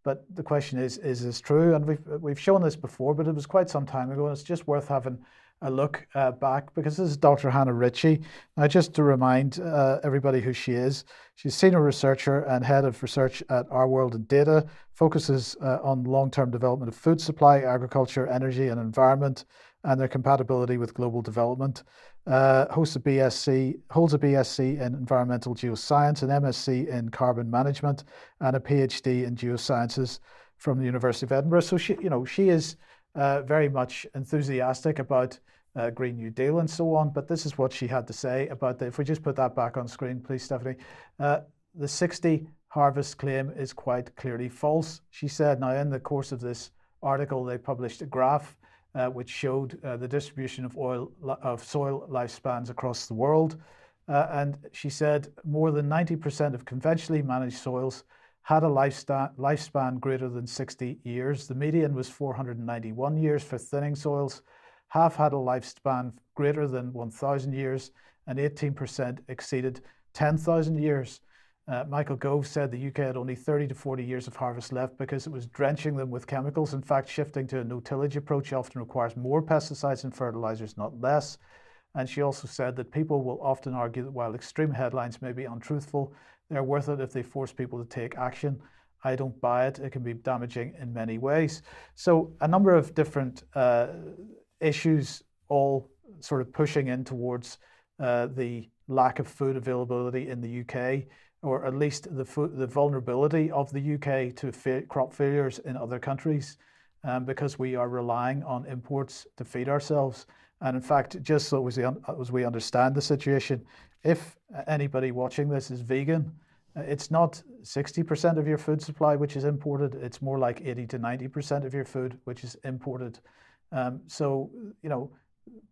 B: But the question is this true? And we've shown this before, but it was quite some time ago, and it's just worth having a look back, because this is Dr. Hannah Ritchie. Now, just to remind everybody who she is, she's senior researcher and head of research at Our World in Data, focuses on long-term development of food supply, agriculture, energy and environment, and their compatibility with global development. Holds a BSc in environmental geoscience, an MSc in carbon management, and a PhD in geosciences from the University of Edinburgh. So she is very much enthusiastic about Green New Deal and so on, but this is what she had to say about if we just put that back on screen, please, Stephanie. The 60 harvest claim is quite clearly false, she said. Now, in the course of this article, they published a graph which showed the distribution of soil lifespans across the world. And she said more than 90% of conventionally managed soils had a lifespan greater than 60 years. The median was 491 years for thinning soils. Half had a lifespan greater than 1,000 years, and 18% exceeded 10,000 years. Michael Gove said the UK had only 30 to 40 years of harvest left because it was drenching them with chemicals. In fact, shifting to a no-tillage approach often requires more pesticides and fertilizers, not less. And she also said that people will often argue that while extreme headlines may be untruthful, they're worth it if they force people to take action. I don't buy it. It can be damaging in many ways. So a number of different issues all sort of pushing in towards the lack of food availability in the UK, or at least the vulnerability of the UK to crop failures in other countries, because we are relying on imports to feed ourselves. And in fact, just so as we understand the situation, if anybody watching this is vegan, it's not 60% of your food supply which is imported. It's more like 80 to 90% of your food which is imported. So, you know,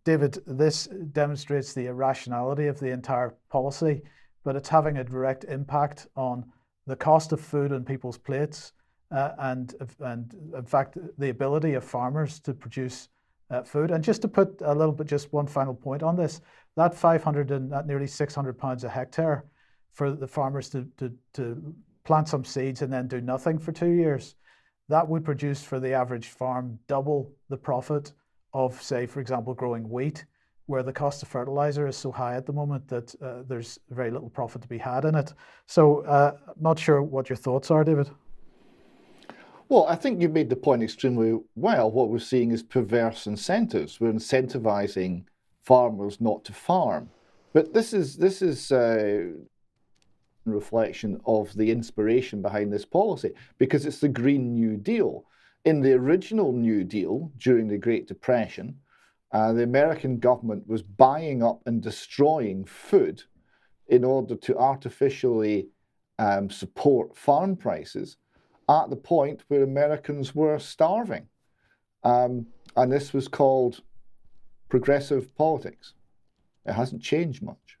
B: David, this demonstrates the irrationality of the entire policy, but it's having a direct impact on the cost of food on people's plates, and in fact, the ability of farmers to produce food. And just to put a little bit, just one final point on this, that 500 and nearly 600 pounds a hectare for the farmers to plant some seeds and then do nothing for 2 years, that would produce for the average farm double the profit of, say, for example, growing wheat, where the cost of fertilizer is so high at the moment that there's very little profit to be had in it. So not sure what your thoughts are, David.
C: Well, I think you made the point extremely well. What we're seeing is perverse incentives. We're incentivizing farmers not to farm. But this is a reflection of the inspiration behind this policy, because it's the Green New Deal. In the original New Deal, during the Great Depression, the American government was buying up and destroying food in order to artificially support farm prices at the point where Americans were starving. And this was called progressive politics. It hasn't changed much.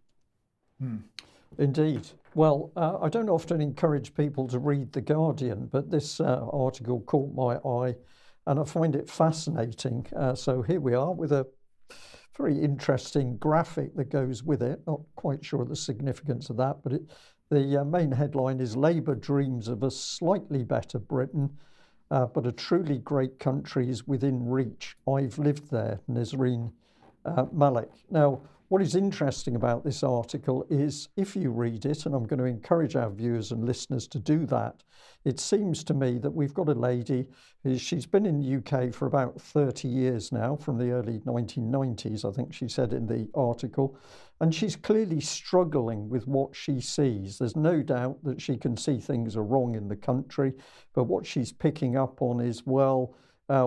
A: Indeed. Well, I don't often encourage people to read The Guardian, but this article caught my eye and I find it fascinating. So here we are with a very interesting graphic that goes with it. Not quite sure the significance of that, but the main headline is Labour dreams of a slightly better Britain, but a truly great country is within reach. I've lived there, Nazreen Malik. Now, what is interesting about this article is if you read it, and I'm going to encourage our viewers and listeners to do that, it seems to me that we've got a lady, she's been in the UK for about 30 years now, from the early 1990s, I think she said in the article, and she's clearly struggling with what she sees. There's no doubt that she can see things are wrong in the country, but what she's picking up on is, well,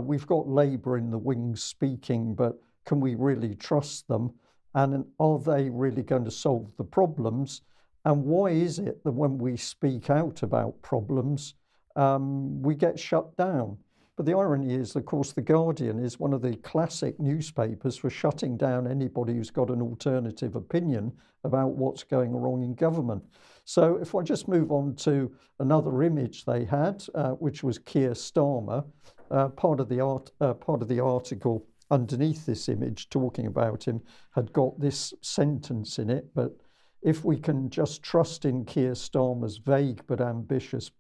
A: we've got Labour in the wings speaking, but can we really trust them? And are they really going to solve the problems? And why is it that when we speak out about problems, we get shut down? But the irony is, of course, The Guardian is one of the classic newspapers for shutting down anybody who's got an alternative opinion about what's going wrong in government. So if I just move on to another image they had, which was Keir Starmer, part of the article underneath this image talking about him had got this sentence in it, but if we can just trust in Keir Starmer's vague but ambitious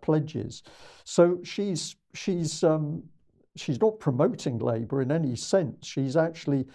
A: pledges. So she's not promoting Labour in any sense. She's actually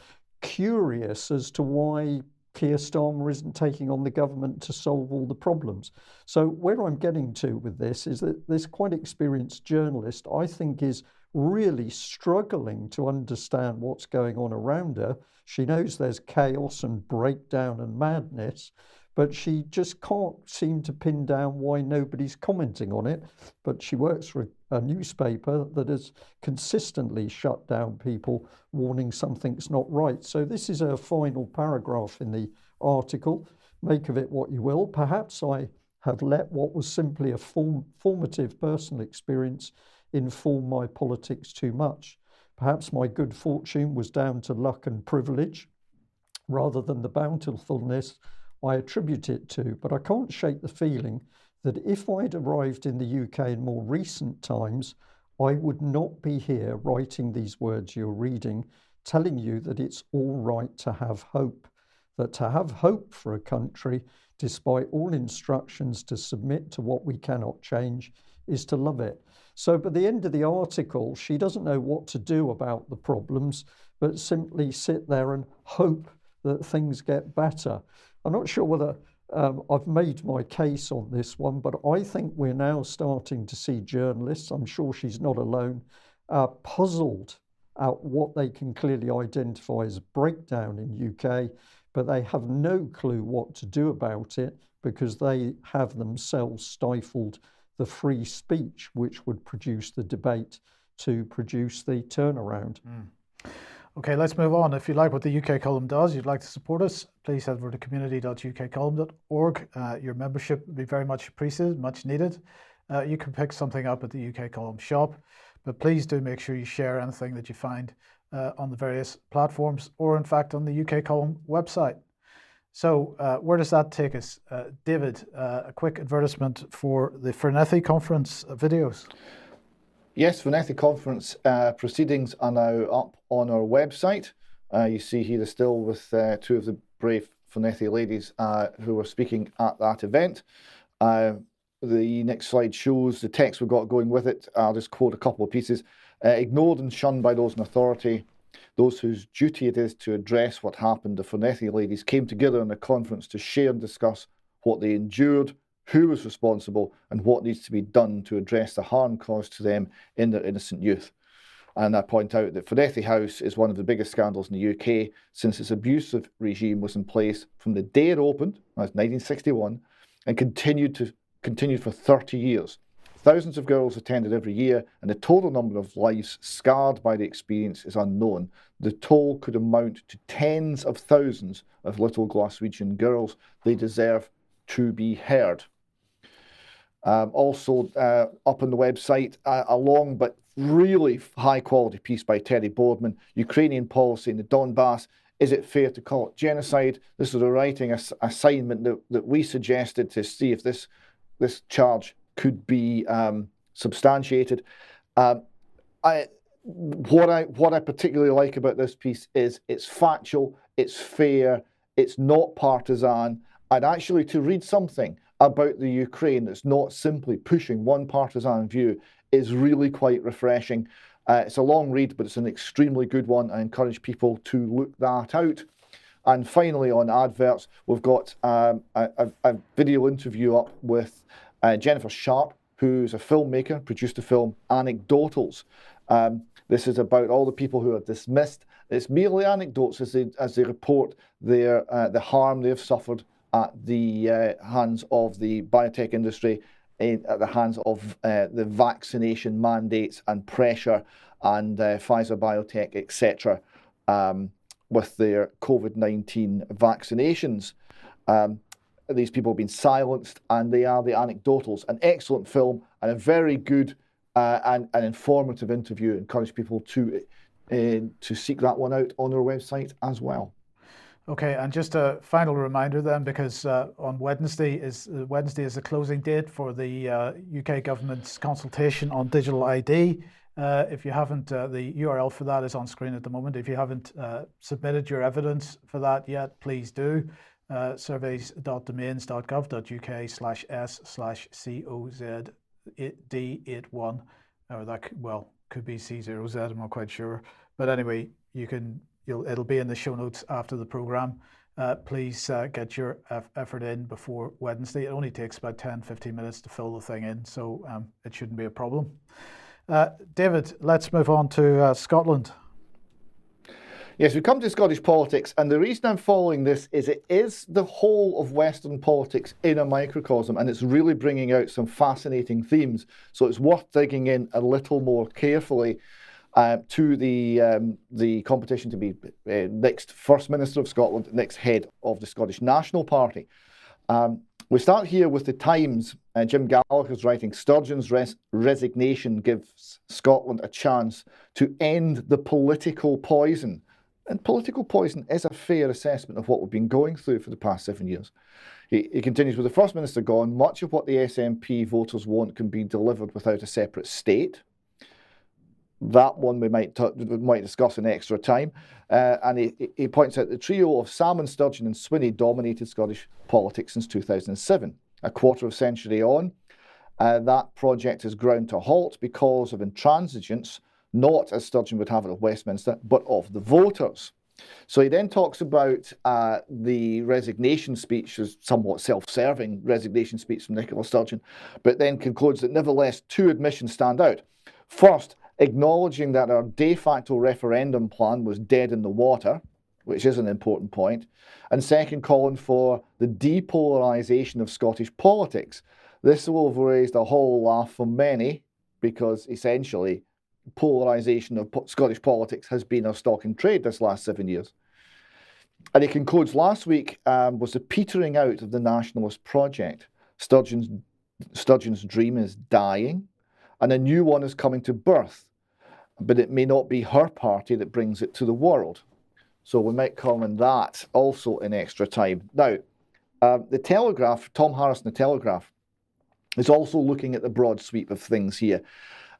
A: curious as to why Keir Starmer isn't taking on the government to solve all the problems. So where I'm getting to with this is that this quite experienced journalist, I think, is really struggling to understand what's going on around her. She knows there's chaos and breakdown and madness, but she just can't seem to pin down why nobody's commenting on it. But she works for a newspaper that has consistently shut down people warning something's not right. So this is her final paragraph in the article. Make of it what you will. Perhaps I have let what was simply a formative personal experience inform my politics too much. Perhaps my good fortune was down to luck and privilege rather than the bountifulness I attribute it to, but I can't shake the feeling that if I'd arrived in the UK in more recent times, I would not be here writing these words you're reading, telling you that it's all right to have hope, that to have hope for a country, despite all instructions to submit to what we cannot change, is to love it. So by the end of the article, she doesn't know what to do about the problems, but simply sit there and hope that things get better. I'm not sure whether I've made my case on this one, but I think we're now starting to see journalists, I'm sure she's not alone, puzzled at what they can clearly identify as a breakdown in UK, but they have no clue what to do about it because they have themselves stifled the free speech which would produce the debate to produce the turnaround.
B: Okay, let's move on. If you like what the UK Column does, you'd like to support us, please head over to community.ukcolumn.org. Your membership would be very much appreciated, much needed. You can pick something up at the UK Column shop, but please do make sure you share anything that you find on the various platforms or in fact on the UK Column website. So where does that take us? David, a quick advertisement for the Fernethi conference videos.
C: Yes, Fernethi conference proceedings are now up on our website. You see here the still with two of the brave Fernethi ladies who were speaking at that event. The next slide shows the text we've got going with it. I'll just quote a couple of pieces. Ignored and shunned by those in authority, those whose duty it is to address what happened, the Fernethi ladies came together in a conference to share and discuss what they endured, who was responsible, and what needs to be done to address the harm caused to them in their innocent youth. And I point out that Fernethi House is one of the biggest scandals in the UK since its abusive regime was in place from the day it opened, that's 1961, and continued for 30 years. Thousands of girls attended every year, and the total number of lives scarred by the experience is unknown. The toll could amount to tens of thousands of little Glaswegian girls. They deserve to be heard. Also up on the website, a long but really high quality piece by Terry Boardman, Ukrainian policy in the Donbass. Is it fair to call it genocide? This was a writing assignment that we suggested to see if this charge could be substantiated. What I particularly like about this piece is it's factual, it's fair, it's not partisan, and actually to read something about the Ukraine that's not simply pushing one partisan view is really quite refreshing. It's a long read, but it's an extremely good one. I encourage people to look that out. And finally, on adverts, we've got a video interview up with Jennifer Sharp, who's a filmmaker, produced the film Anecdotals. This is about all the people who are dismissed. It's merely anecdotes as they report the harm they've suffered at the hands of the biotech industry, at the hands of the vaccination mandates and pressure and Pfizer Biotech, etc., with their COVID-19 vaccinations. These people have been silenced, and they are the Anecdotals. An excellent film and a very good and informative interview. I encourage people to seek that one out on our website as well.
B: Okay, and just a final reminder then, because on Wednesday is the closing date for the UK government's consultation on digital ID. If you haven't, the URL for that is on screen at the moment. If you haven't submitted your evidence for that yet, please do. surveys.domains.gov.uk/S/COZD81, or that could be C0Z, I'm not quite sure. But anyway, it'll be in the show notes after the program. Please get your effort in before Wednesday. It only takes about 10-15 minutes to fill the thing in, so it shouldn't be a problem. David, let's move on to Scotland.
C: Yes, we come to Scottish politics, and the reason I'm following this is it is the whole of Western politics in a microcosm, and it's really bringing out some fascinating themes. So it's worth digging in a little more carefully to the competition to be next First Minister of Scotland, next head of the Scottish National Party. We start here with the Times. Jim Gallagher's writing, Sturgeon's resignation gives Scotland a chance to end the political poison. And political poison is a fair assessment of what we've been going through for the past 7 years. He continues, with the First Minister gone, much of what the SNP voters want can be delivered without a separate state. That one we might discuss in extra time. And he points out the trio of Salmon, Sturgeon and Swinney dominated Scottish politics since 2007. A quarter of a century on, that project has ground to a halt because of intransigence, not, as Sturgeon would have it, of Westminster, but of the voters. So he then talks about the resignation speech, as somewhat self-serving resignation speech from Nicola Sturgeon, but then concludes that nevertheless two admissions stand out. First, acknowledging that our de facto referendum plan was dead in the water, which is an important point, and second, calling for the depolarisation of Scottish politics. This will have raised a whole laugh from many, because essentially polarisation of Scottish politics has been our stock in trade this last 7 years. And he concludes, last week was the petering out of the nationalist project. Sturgeon's dream is dying, and a new one is coming to birth. But it may not be her party that brings it to the world. So we might comment that also in extra time. Now, the Telegraph, Tom Harris in the Telegraph, is also looking at the broad sweep of things here.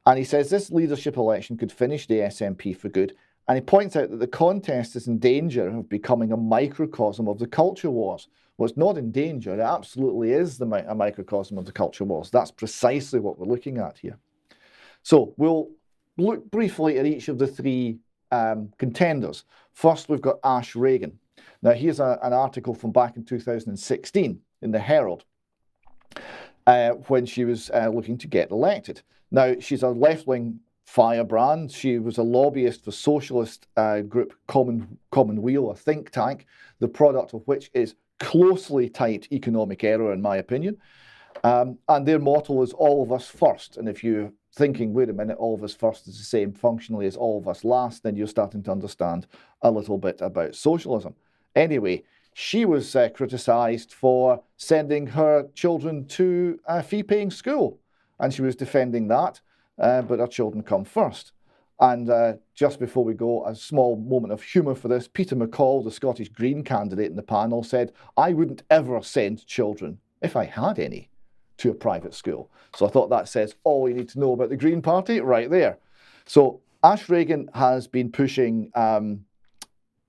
C: And he says this leadership election could finish the SNP for good. And he points out that the contest is in danger of becoming a microcosm of the culture wars. Well, it's not in danger. It absolutely is a microcosm of the culture wars. That's precisely what we're looking at here. So we'll look briefly at each of the three contenders. First, we've got Ash Regan. Now, here's an article from back in 2016 in the Herald when she was looking to get elected. Now, she's a left-wing firebrand. She was a lobbyist for socialist group Commonweal, a think tank, the product of which is closely tied economic error, in my opinion. And their motto is all of us first. And if you're thinking, wait a minute, all of us first is the same functionally as all of us last, then you're starting to understand a little bit about socialism. Anyway, she was criticised for sending her children to a fee-paying school. And she was defending that, but her children come first. And just before we go, a small moment of humour for this. Peter McCall, the Scottish Green candidate in the panel, said, I wouldn't ever send children, if I had any, to a private school. So I thought that says all you need to know about the Green Party right there. So Ash Regan has been pushing,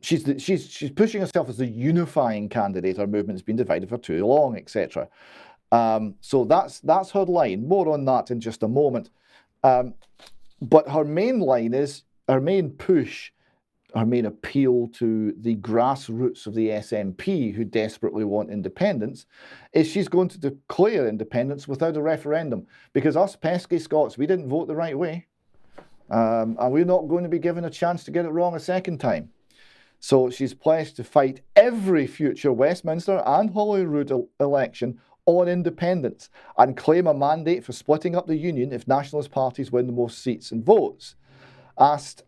C: she's pushing herself as the unifying candidate. Our movement's been divided for too long, etc. So that's her line. More on that in just a moment. But her main line is, her main push, her main appeal to the grassroots of the SNP who desperately want independence, is she's going to declare independence without a referendum. Because us pesky Scots, we didn't vote the right way. And we're not going to be given a chance to get it wrong a second time. So she's pledged to fight every future Westminster and Holyrood election on independence and claim a mandate for splitting up the union if nationalist parties win the most seats and votes. Asked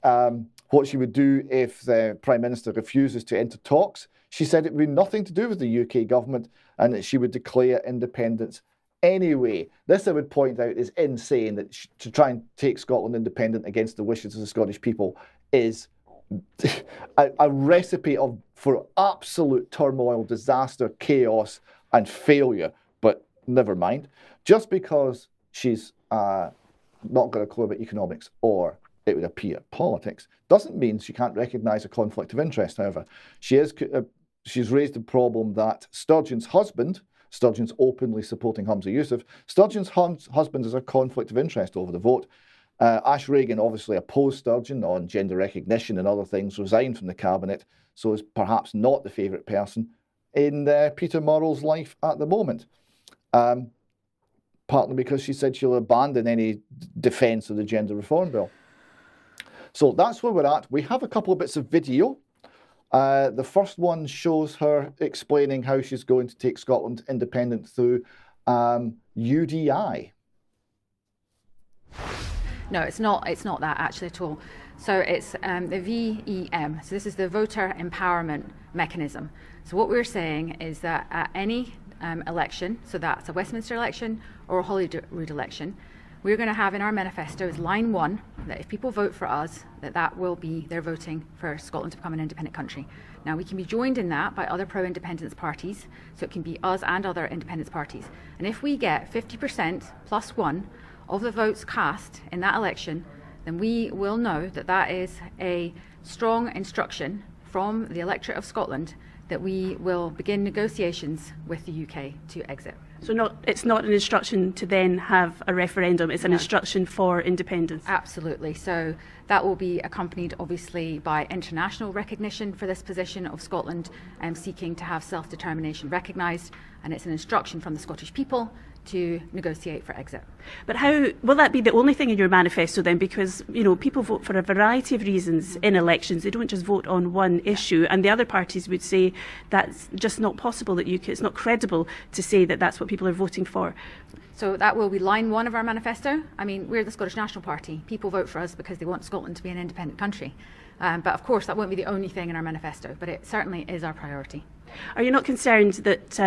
C: what she would do if the Prime Minister refuses to enter talks, she said it would be nothing to do with the UK government and that she would declare independence anyway. This, I would point out, is insane. That to try and take Scotland independent against the wishes of the Scottish people is a recipe for absolute turmoil, disaster, chaos and failure. But never mind. Just because she's not got a clue about economics, or it would appear politics, doesn't mean she can't recognise a conflict of interest. However, she's raised the problem that Sturgeon's husband, Sturgeon's openly supporting Humza Yousaf, Sturgeon's husband is a conflict of interest over the vote. Ash Regan obviously opposed Sturgeon on gender recognition and other things, resigned from the cabinet, so is perhaps not the favourite person in Peter Murrell's life at the moment. Partly because she said she'll abandon any defence of the gender reform bill. So that's where we're at. We have a couple of bits of video. The first one shows her explaining how she's going to take Scotland independent through UDI.
I: No, it's not that actually at all. So it's the VEM. So this is the voter empowerment mechanism. So what we're saying is that at any election, so that's a Westminster election or a Holyrood election, we're going to have in our manifesto is line 1 that if people vote for us, that will be they're voting for Scotland to become an independent country. Now, we can be joined in that by other pro-independence parties, so it can be us and other independence parties. And if we get 50% plus 1 of the votes cast in that election, then we will know that that is a strong instruction from the electorate of Scotland that we will begin negotiations with the UK to exit.
J: So it's not an instruction to then have a referendum, it's an instruction for independence?
I: Absolutely. So that will be accompanied obviously by international recognition for this position of Scotland seeking to have self-determination recognised, and it's an instruction from the Scottish people to negotiate for exit.
J: But how will that be the only thing in your manifesto then? Because, you know, people vote for a variety of reasons in elections. They don't just vote on one issue. And the other parties would say that's just not possible, that it's not credible to say that that's what people are voting for.
I: So that will be line 1 of our manifesto. I mean, we're the Scottish National Party. People vote for us because they want Scotland to be an independent country. But of course, that won't be the only thing in our manifesto, but it certainly is our priority.
J: Are you not concerned that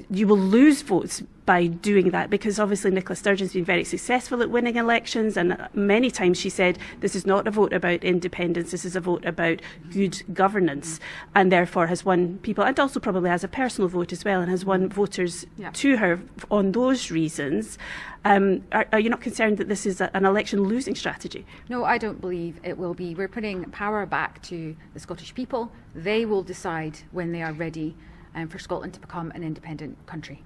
J: you will lose votes by doing that? Because obviously Nicola Sturgeon's been very successful at winning elections, and many times she said this is not a vote about independence, this is a vote about good governance, and therefore has won people, and also probably has a personal vote as well, and has won voters to her on those reasons. Are you not concerned that this is an election losing strategy?
I: No, I don't believe it will be. We're putting power back to the Scottish people. They will decide when they are ready for Scotland to become an independent country.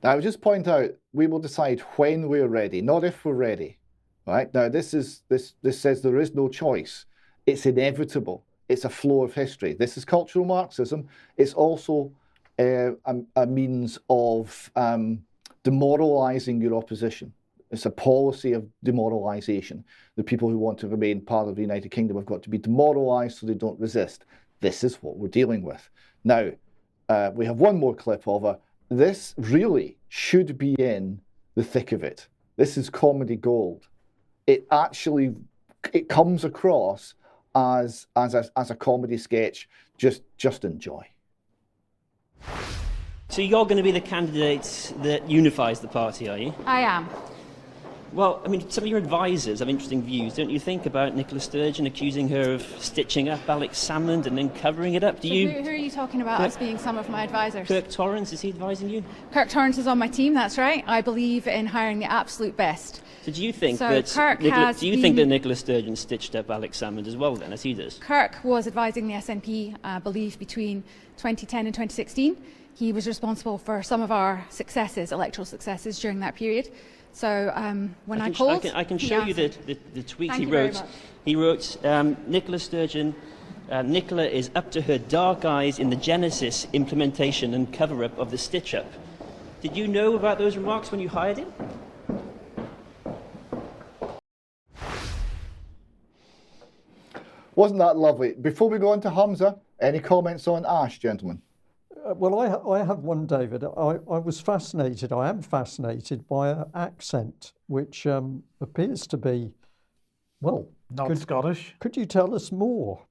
C: Now, I would just point out, we will decide when we're ready, not if we're ready. Right? Now, this says there is no choice. It's inevitable. It's a flow of history. This is cultural Marxism. It's also a means of demoralising your opposition. It's a policy of demoralisation. The people who want to remain part of the United Kingdom have got to be demoralised so they don't resist. This is what we're dealing with. Now, we have one more clip of her. This really should be in the thick of it. This is comedy gold. It comes across as a comedy sketch. Just enjoy.
K: So you're going to be the candidate that unifies the party, are you?
I: I am.
K: Well, I mean, some of your advisors have interesting views, don't you think, about Nicola Sturgeon accusing her of stitching up Alex Salmond and then covering it up?
I: Who are you talking about as being some of my advisors?
K: Kirk Torrance, is he advising you?
I: Kirk Torrance is on my team, that's right. I believe in hiring the absolute best.
K: So do you think that Nicola Sturgeon stitched up Alex Salmond as well then, as he does?
I: Kirk was advising the SNP, I believe, between 2010 and 2016. He was responsible for some of our successes, electoral successes during that period. So when I called...
K: I can show you the tweet he
I: wrote.
K: He wrote, Nicola Sturgeon, Nicola is up to her dark eyes in the genesis, implementation and cover-up of the stitch-up. Did you know about those remarks when you hired him?
C: Wasn't that lovely? Before we go on to Hamza, any comments on Ash, gentlemen?
A: Well, I have one, David. I was fascinated, I am fascinated by her accent, which appears to be, well...
B: Not Scottish.
A: Could you tell us more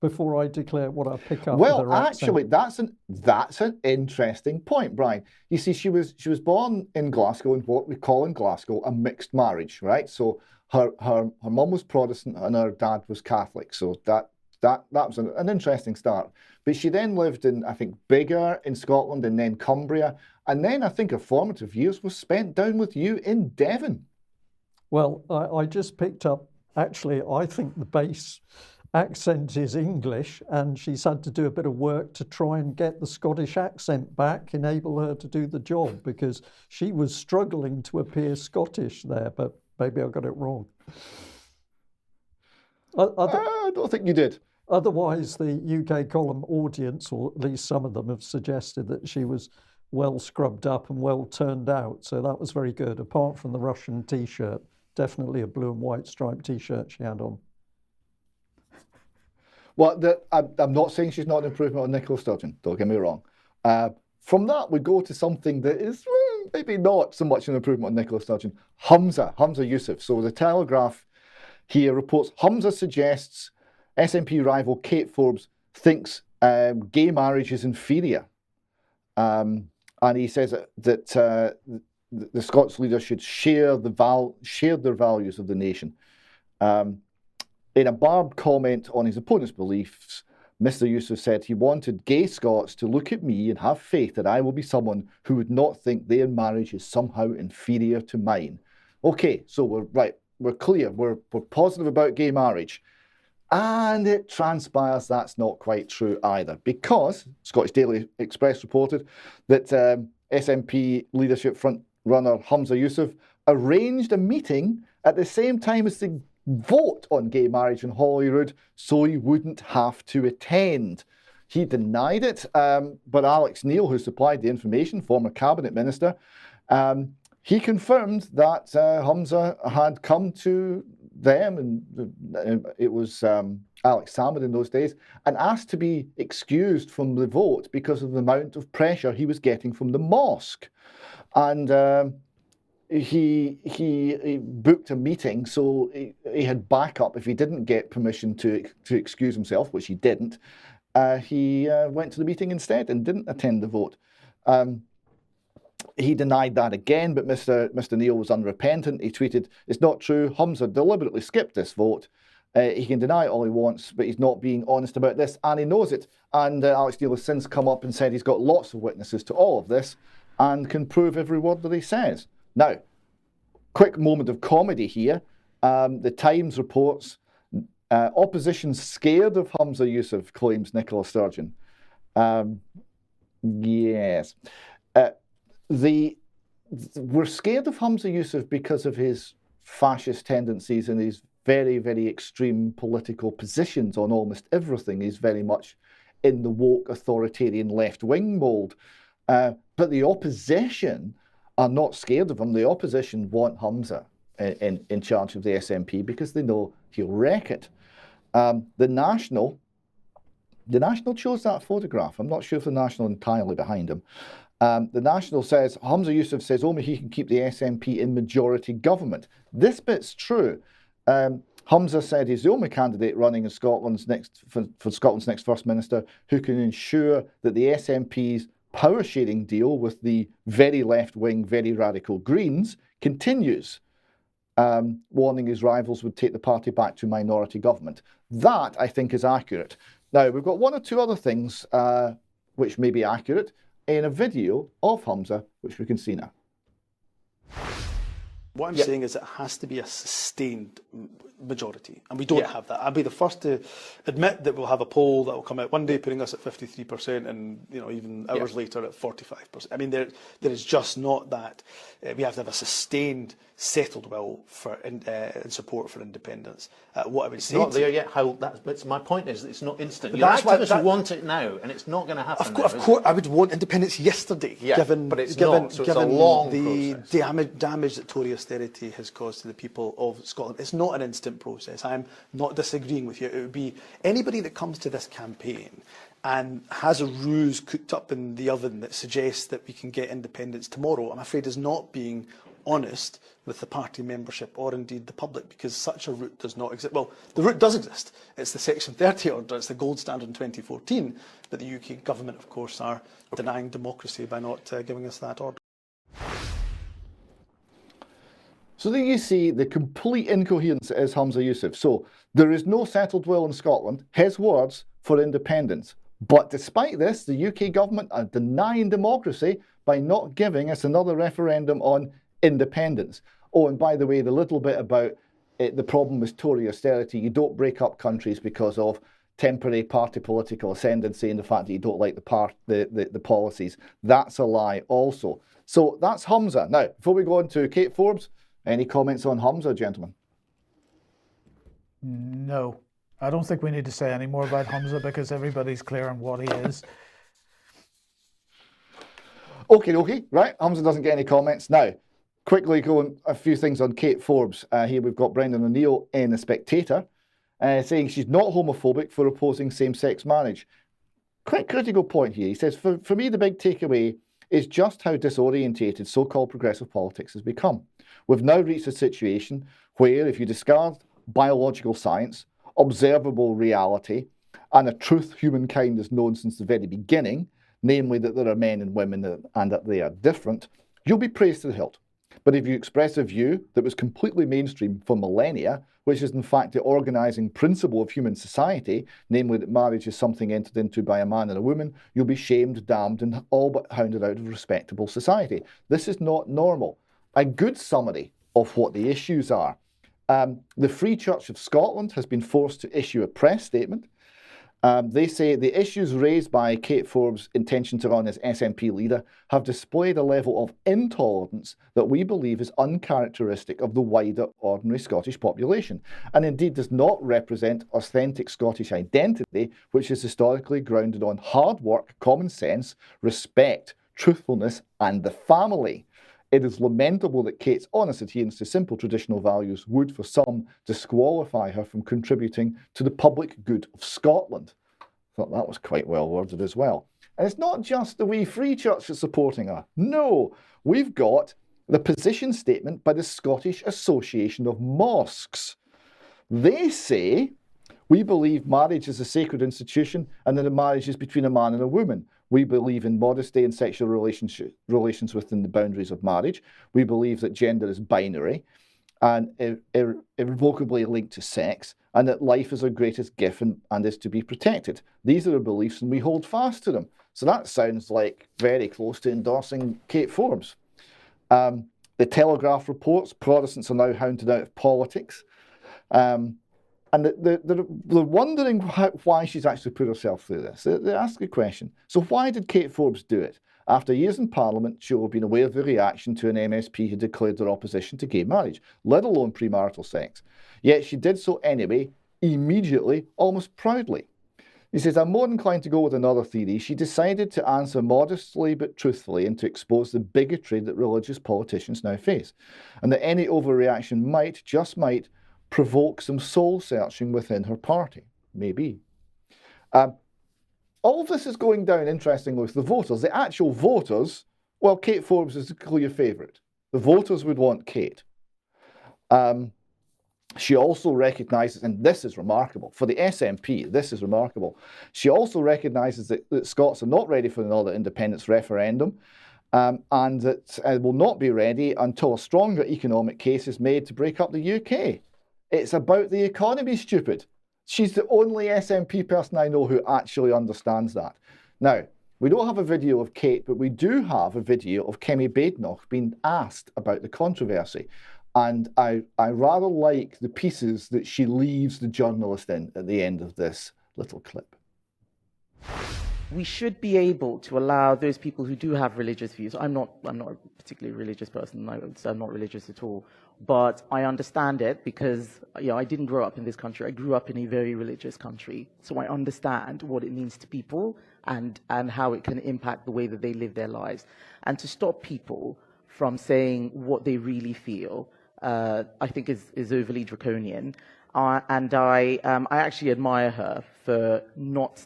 A: before I declare what I pick up
C: Well,
A: with her
C: actually,
A: accent?
C: that's an interesting point, Brian. You see, she was born in Glasgow in what we call in Glasgow a mixed marriage, right? So her mum was Protestant and her dad was Catholic. So that was an interesting start. But she then lived in, I think, Biggar in Scotland and then Cumbria. And then I think her formative years was spent down with you in Devon.
A: Well, I just picked up, actually, I think the base accent is English, and she's had to do a bit of work to try and get the Scottish accent back, enable her to do the job, because she was struggling to appear Scottish there, but maybe I got it wrong.
C: I don't think you did.
A: Otherwise, the UK column audience, or at least some of them, have suggested that she was well scrubbed up and well turned out. So that was very good, apart from the Russian T-shirt. Definitely a blue and white striped T-shirt she had on.
C: Well, I'm not saying she's not an improvement on Nicola Sturgeon, don't get me wrong. From that, we go to something that is maybe not so much an improvement on Nicola Sturgeon. Hamza Yousaf. So the Telegraph here reports, Hamza suggests SNP rival Kate Forbes thinks gay marriage is inferior. And he says that the Scots leaders should share their values of the nation. In a barbed comment on his opponent's beliefs, Mr. Youssef said he wanted gay Scots to look at me and have faith that I will be someone who would not think their marriage is somehow inferior to mine. Okay, so we're clear, we're positive about gay marriage. And it transpires that's not quite true either, because Scottish Daily Express reported that SNP leadership front runner Humza Yousaf arranged a meeting at the same time as the vote on gay marriage in Holyrood so he wouldn't have to attend. He denied it, but Alex Neil, who supplied the information, former cabinet minister, he confirmed that Humza had come to them, and it was Alex Salmond in those days, and asked to be excused from the vote because of the amount of pressure he was getting from the mosque. And he booked a meeting, so he had backup if he didn't get permission to excuse himself, which he didn't. He went to the meeting instead and didn't attend the vote. He denied that again, but Mr. Neil was unrepentant. He tweeted, "It's not true. Humza deliberately skipped this vote. He can deny it all he wants, but he's not being honest about this, and he knows it." And Alex Neil has since come up and said he's got lots of witnesses to all of this and can prove every word that he says. Now, quick moment of comedy here. The Times reports, opposition scared of Humza Yousaf, claims Nicola Sturgeon. Yes. We're scared of Humza Yousaf because of his fascist tendencies and his very, very extreme political positions on almost everything. He's very much in the woke authoritarian left-wing mould. But the opposition are not scared of him. The opposition want Humza in charge of the SNP because they know he'll wreck it. The National chose that photograph. I'm not sure if the National are entirely behind him. The National says, Humza Yousaf says only he can keep the SNP in majority government. This bit's true. Humza said he's the only candidate running in Scotland's for Scotland's next First Minister who can ensure that the SNP's power sharing deal with the very left-wing, very radical Greens continues, warning his rivals would take the party back to minority government. That, I think, is accurate. Now, we've got one or two other things which may be accurate in a video of Humza, which we can see now.
L: What I'm saying is it has to be a sustained majority, and we don't have that. I'll be the first to admit that we'll have a poll that will come out one day putting us at 53%, and even hours later at 45%. I mean, there is just not that. We have to have a sustained, settled will for in support for independence. What I would say,
M: not there yet. But my point is, it's not instant. Your activists want it now, and it's not going to happen.
L: Of course, I would want independence yesterday.
M: But it's not. So it's a long process.
L: Damage that Tory austerity has caused to the people of Scotland. It's not an instant process. I'm not disagreeing with you. It would be anybody that comes to this campaign and has a ruse cooked up in the oven that suggests that we can get independence tomorrow, I'm afraid is not being honest with the party membership or indeed the public, because such a route does not exist. Well, the route does exist. It's the Section 30 order. It's the gold standard in 2014. But the UK government, of course, are denying democracy by not giving us that order.
C: So there you see the complete incoherence is Humza Yousaf. So there is no settled will in Scotland, his words, for independence. But despite this, the UK government are denying democracy by not giving us another referendum on independence. Oh, and by the way, the little bit about the problem with Tory austerity, you don't break up countries because of temporary party political ascendancy and the fact that you don't like the policies. That's a lie also. So that's Humza. Now, before we go on to Kate Forbes, any comments on Humza, gentlemen?
B: No. I don't think we need to say any more about Humza because everybody's clear on what he is.
C: Okay, right. Humza doesn't get any comments. Now, quickly going a few things on Kate Forbes. Here we've got Brendan O'Neill in The Spectator saying she's not homophobic for opposing same-sex marriage. Quite critical point here. He says, for me, the big takeaway is just how disorientated so-called progressive politics has become. We've now reached a situation where if you discard biological science, observable reality, and a truth humankind has known since the very beginning, namely that there are men and women and that they are different, you'll be praised to the hilt. But if you express a view that was completely mainstream for millennia, which is in fact the organising principle of human society, namely that marriage is something entered into by a man and a woman, you'll be shamed, damned, and all but hounded out of respectable society. This is not normal. A good summary of what the issues are. The Free Church of Scotland has been forced to issue a press statement. They say the issues raised by Kate Forbes' intention to run as SNP leader have displayed a level of intolerance that we believe is uncharacteristic of the wider ordinary Scottish population, and indeed does not represent authentic Scottish identity, which is historically grounded on hard work, common sense, respect, truthfulness, and the family. It is lamentable that Kate's honest adherence to simple traditional values would, for some, disqualify her from contributing to the public good of Scotland. I thought that was quite well worded as well. And it's not just the wee Free Church that's supporting her. No, we've got the position statement by the Scottish Association of Mosques. They say, we believe marriage is a sacred institution and that a marriage is between a man and a woman. We believe in modesty and sexual relations within the boundaries of marriage. We believe that gender is binary and irrevocably linked to sex, and that life is our greatest gift and is to be protected. These are our beliefs and we hold fast to them. So that sounds like very close to endorsing Kate Forbes. The Telegraph reports Protestants are now hounded out of politics. And they're wondering why she's actually put herself through this. They ask a question. So why did Kate Forbes do it? After years in Parliament, she will have been aware of the reaction to an MSP who declared their opposition to gay marriage, let alone premarital sex. Yet she did so anyway, immediately, almost proudly. He says, I'm more inclined to go with another theory. She decided to answer modestly but truthfully and to expose the bigotry that religious politicians now face, and that any overreaction might, just might, provoke some soul searching within her party. Maybe. All of this is going down, interestingly, with the voters. The actual voters, well, Kate Forbes is a clear favourite. The voters would want Kate. She also recognises, and this is remarkable, for the SNP, this is remarkable, she also recognises that Scots are not ready for another independence referendum, and that will not be ready until a stronger economic case is made to break up the UK. It's about the economy, stupid. She's the only SNP person I know who actually understands that. Now, we don't have a video of Kate, but we do have a video of Kemi Badenoch being asked about the controversy. And I rather like the pieces that she leaves the journalist in at the end of this little clip.
N: We should be able to allow those people who do have religious views. I'm not a particularly religious person. I'm not religious at all. But I understand it because I didn't grow up in this country. I grew up in a very religious country. So I understand what it means to people and how it can impact the way that they live their lives. And to stop people from saying what they really feel, I think is overly draconian. And I actually admire her for not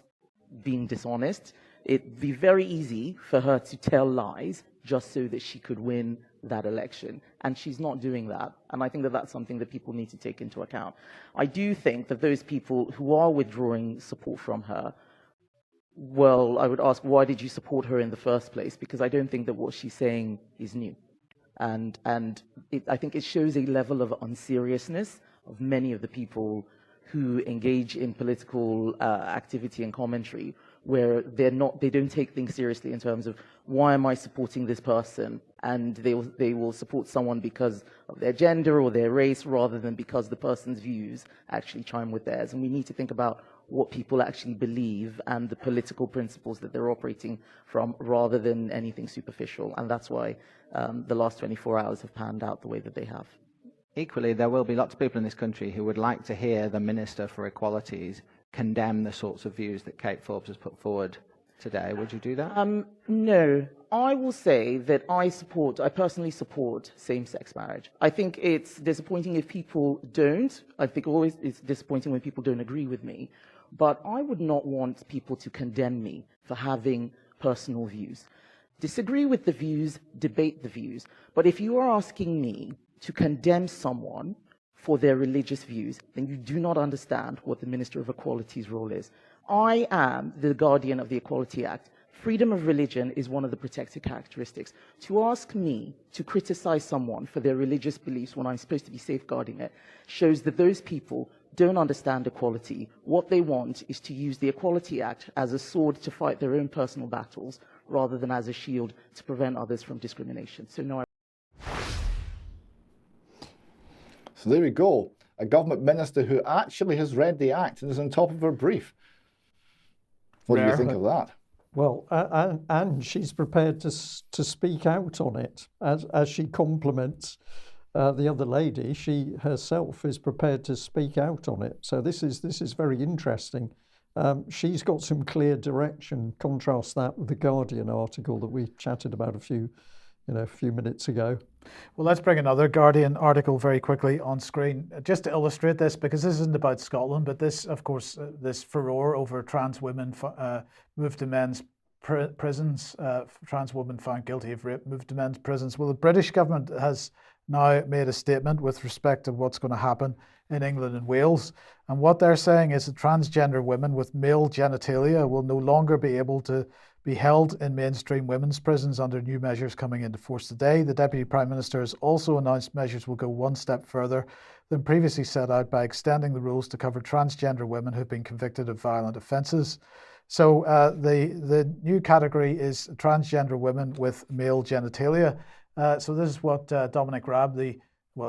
N: being dishonest. It'd be very easy for her to tell lies just so that she could win that election. And she's not doing that. And I think that that's something that people need to take into account. I do think that those people who are withdrawing support from her, well, I would ask, why did you support her in the first place? Because I don't think that what she's saying is new. And I think it shows a level of unseriousness of many of the people who engage in political activity and commentary, where they don't take things seriously in terms of why am I supporting this person, and they will support someone because of their gender or their race rather than because the person's views actually chime with theirs. And we need to think about what people actually believe and the political principles that they're operating from rather than anything superficial. And that's why the last 24 hours have panned out the way that they have.
O: Equally, there will be lots of people in this country who would like to hear the Minister for Equalities condemn the sorts of views that Kate Forbes has put forward today. Would you do that?
N: No. I will say that I personally support same-sex marriage. I think it's disappointing if people don't. I think always it's disappointing when people don't agree with me. But I would not want people to condemn me for having personal views. Disagree with the views, debate the views. But if you are asking me to condemn someone for their religious views, then you do not understand what the Minister of Equality's role is. I am the guardian of the Equality Act. Freedom of religion is one of the protected characteristics. To ask me to criticize someone for their religious beliefs when I'm supposed to be safeguarding it shows that those people don't understand equality. What they want is to use the Equality Act as a sword to fight their own personal battles rather than as a shield to prevent others from discrimination. So no.
C: So there we go. A government minister who actually has read the Act and is on top of her brief. What do you think of that?
A: Well, and she's prepared to speak out on it as she compliments the other lady. She herself is prepared to speak out on it. So this is very interesting. She's got some clear direction. Contrast that with the Guardian article that we chatted about a few minutes ago.
B: Well, let's bring another Guardian article very quickly on screen, just to illustrate this, because this isn't about Scotland, but this, of course, this furore over trans women moved to men's prisons, trans women found guilty of rape moved to men's prisons. Well, the British government has now made a statement with respect to what's going to happen in England and Wales. And what they're saying is that transgender women with male genitalia will no longer be able to be held in mainstream women's prisons under new measures coming into force today. The Deputy Prime Minister has also announced measures will go one step further than previously set out by extending the rules to cover transgender women who've been convicted of violent offences. So the new category is transgender women with male genitalia. So this is what Dominic Raab,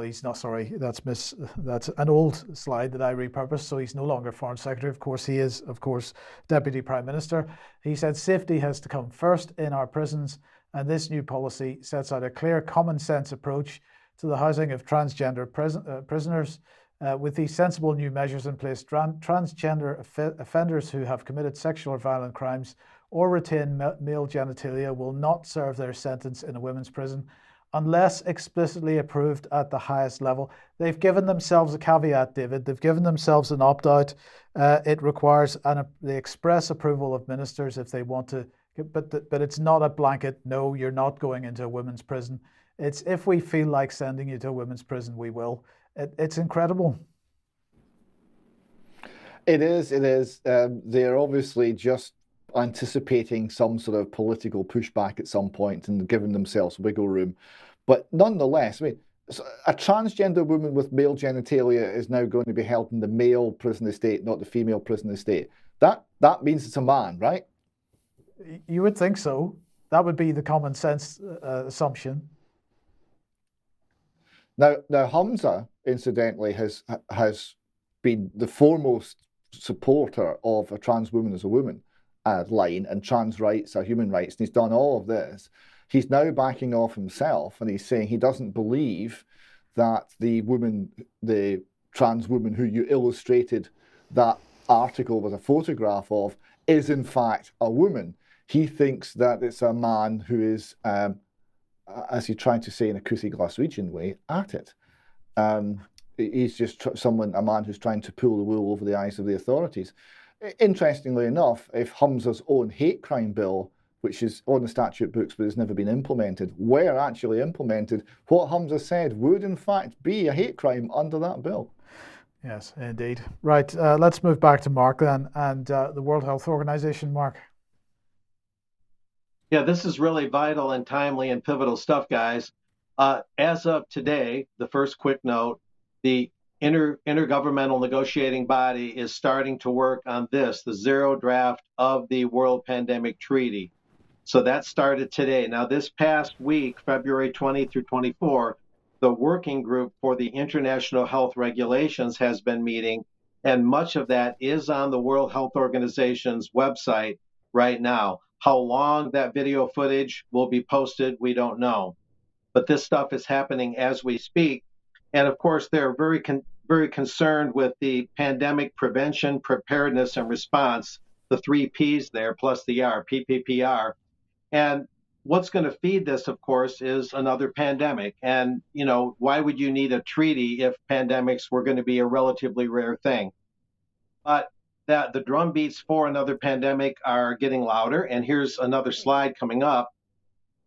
B: he's not, sorry, that's an old slide that I repurposed, so he's no longer Foreign Secretary. Of course, he is, Deputy Prime Minister. He said safety has to come first in our prisons, and this new policy sets out a clear common sense approach to the housing of transgender prisoners. With these sensible new measures in place, transgender offenders who have committed sexual or violent crimes or retain male genitalia will not serve their sentence in a women's prison unless explicitly approved at the highest level. They've given themselves a caveat, David. They've given themselves an opt-out. It requires the express approval of ministers if they want to, but it's not a blanket, no, you're not going into a women's prison. It's if we feel like sending you to a women's prison, we will. It's incredible.
C: It is. They're obviously just anticipating some sort of political pushback at some point and giving themselves wiggle room. But nonetheless, I mean, a transgender woman with male genitalia is now going to be held in the male prison estate, not the female prison estate. That means it's a man, right?
B: You would think so. That would be the common sense assumption.
C: Now Hamza, incidentally, has been the foremost supporter of a trans woman as a woman line, and trans rights are human rights, and he's done all of this. He's now backing off himself, and he's saying he doesn't believe that the trans woman who you illustrated that article with a photograph of is in fact a woman. He thinks that it's a man who is, as he tried to say in a Coothie Glaswegian way, at it. He's just a man who's trying to pull the wool over the eyes of the authorities. Interestingly enough, if Hamza's own hate crime bill, which is on the statute books but has never been implemented, were actually implemented, what Hamza said would in fact be a hate crime under that bill.
B: Yes, indeed. Right, let's move back to Mark then, and the World Health Organization, Mark.
H: Yeah, this is really vital and timely and pivotal stuff, guys. As of today, the first quick note, the intergovernmental negotiating body is starting to work on the zero draft of the World Pandemic Treaty. So that started today. Now, this past week, February 20 through 24, the working group for the international health regulations has been meeting, and much of that is on the World Health Organization's website right now. How long that video footage will be posted, we don't know. But this stuff is happening as we speak. And of course, they're very concerned with the pandemic prevention, preparedness, and response, the 3 Ps there, plus the R, PPPR. And what's going to feed this, of course, is another pandemic. And, why would you need a treaty if pandemics were going to be a relatively rare thing? But that the drumbeats for another pandemic are getting louder. And here's another slide coming up.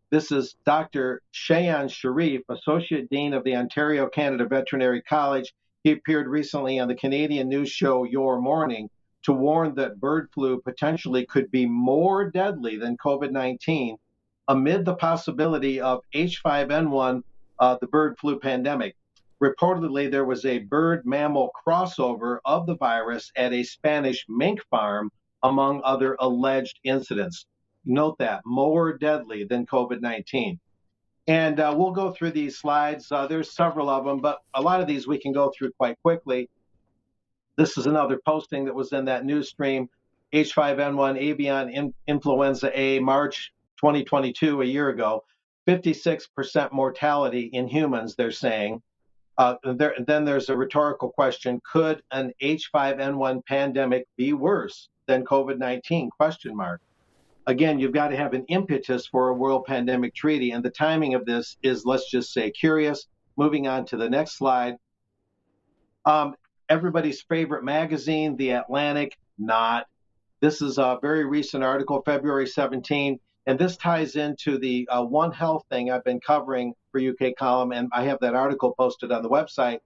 H: This is Dr. Shayan Sharif, Associate Dean of the Ontario Canada Veterinary College. He appeared recently on the Canadian news show Your Morning to warn that bird flu potentially could be more deadly than COVID-19 amid the possibility of H5N1, the bird flu pandemic. Reportedly, there was a bird-mammal crossover of the virus at a Spanish mink farm, among other alleged incidents. Note that, more deadly than COVID-19. And we'll go through these slides. There's several of them, but a lot of these we can go through quite quickly. This is another posting that was in that news stream, H5N1 avian influenza A, March 2022, a year ago, 56% mortality in humans, they're saying. Then there's a rhetorical question, could an H5N1 pandemic be worse than COVID-19, question mark. Again, you've got to have an impetus for a world pandemic treaty, and the timing of this is, let's just say, curious. Moving on to the next slide. Everybody's favorite magazine, The Atlantic, not. This is a very recent article, February 17, and this ties into the One Health thing I've been covering for UK Column, and I have that article posted on the website.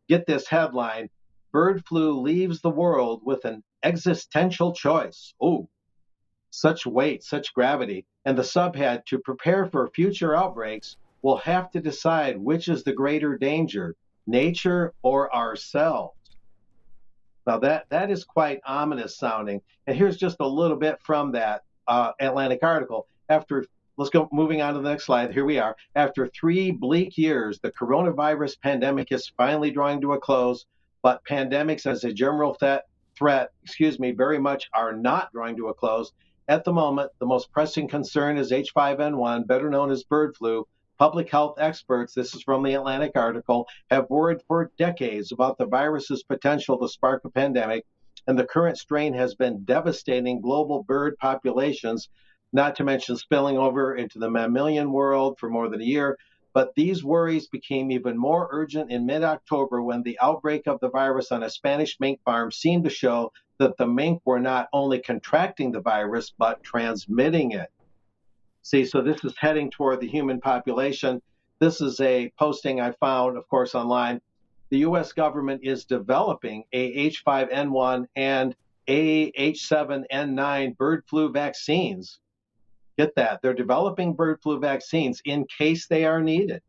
H: Get this headline, bird flu leaves the world with an existential choice. Oh, such weight, such gravity. And the subhead, to prepare for future outbreaks, we'll have to decide which is the greater danger, nature or ourselves. Now that is quite ominous sounding. And here's just a little bit from that Atlantic article. Let's go moving on to the next slide. Here we are. After 3 bleak years, the coronavirus pandemic is finally drawing to a close, but pandemics as a general threat, very much are not drawing to a close. At the moment, the most pressing concern is H5N1, better known as bird flu. Public health experts, this is from the Atlantic article, have worried for decades about the virus's potential to spark a pandemic, and the current strain has been devastating global bird populations, not to mention spilling over into the mammalian world for more than a year. But these worries became even more urgent in mid-October when the outbreak of the virus on a Spanish mink farm seemed to show that the mink were not only contracting the virus, but transmitting it. See, so this is heading toward the human population. This is a posting I found, of course, online. The U.S. government is developing a H5N1 and a H7N9 bird flu vaccines. Get that. They're developing bird flu vaccines in case they are needed.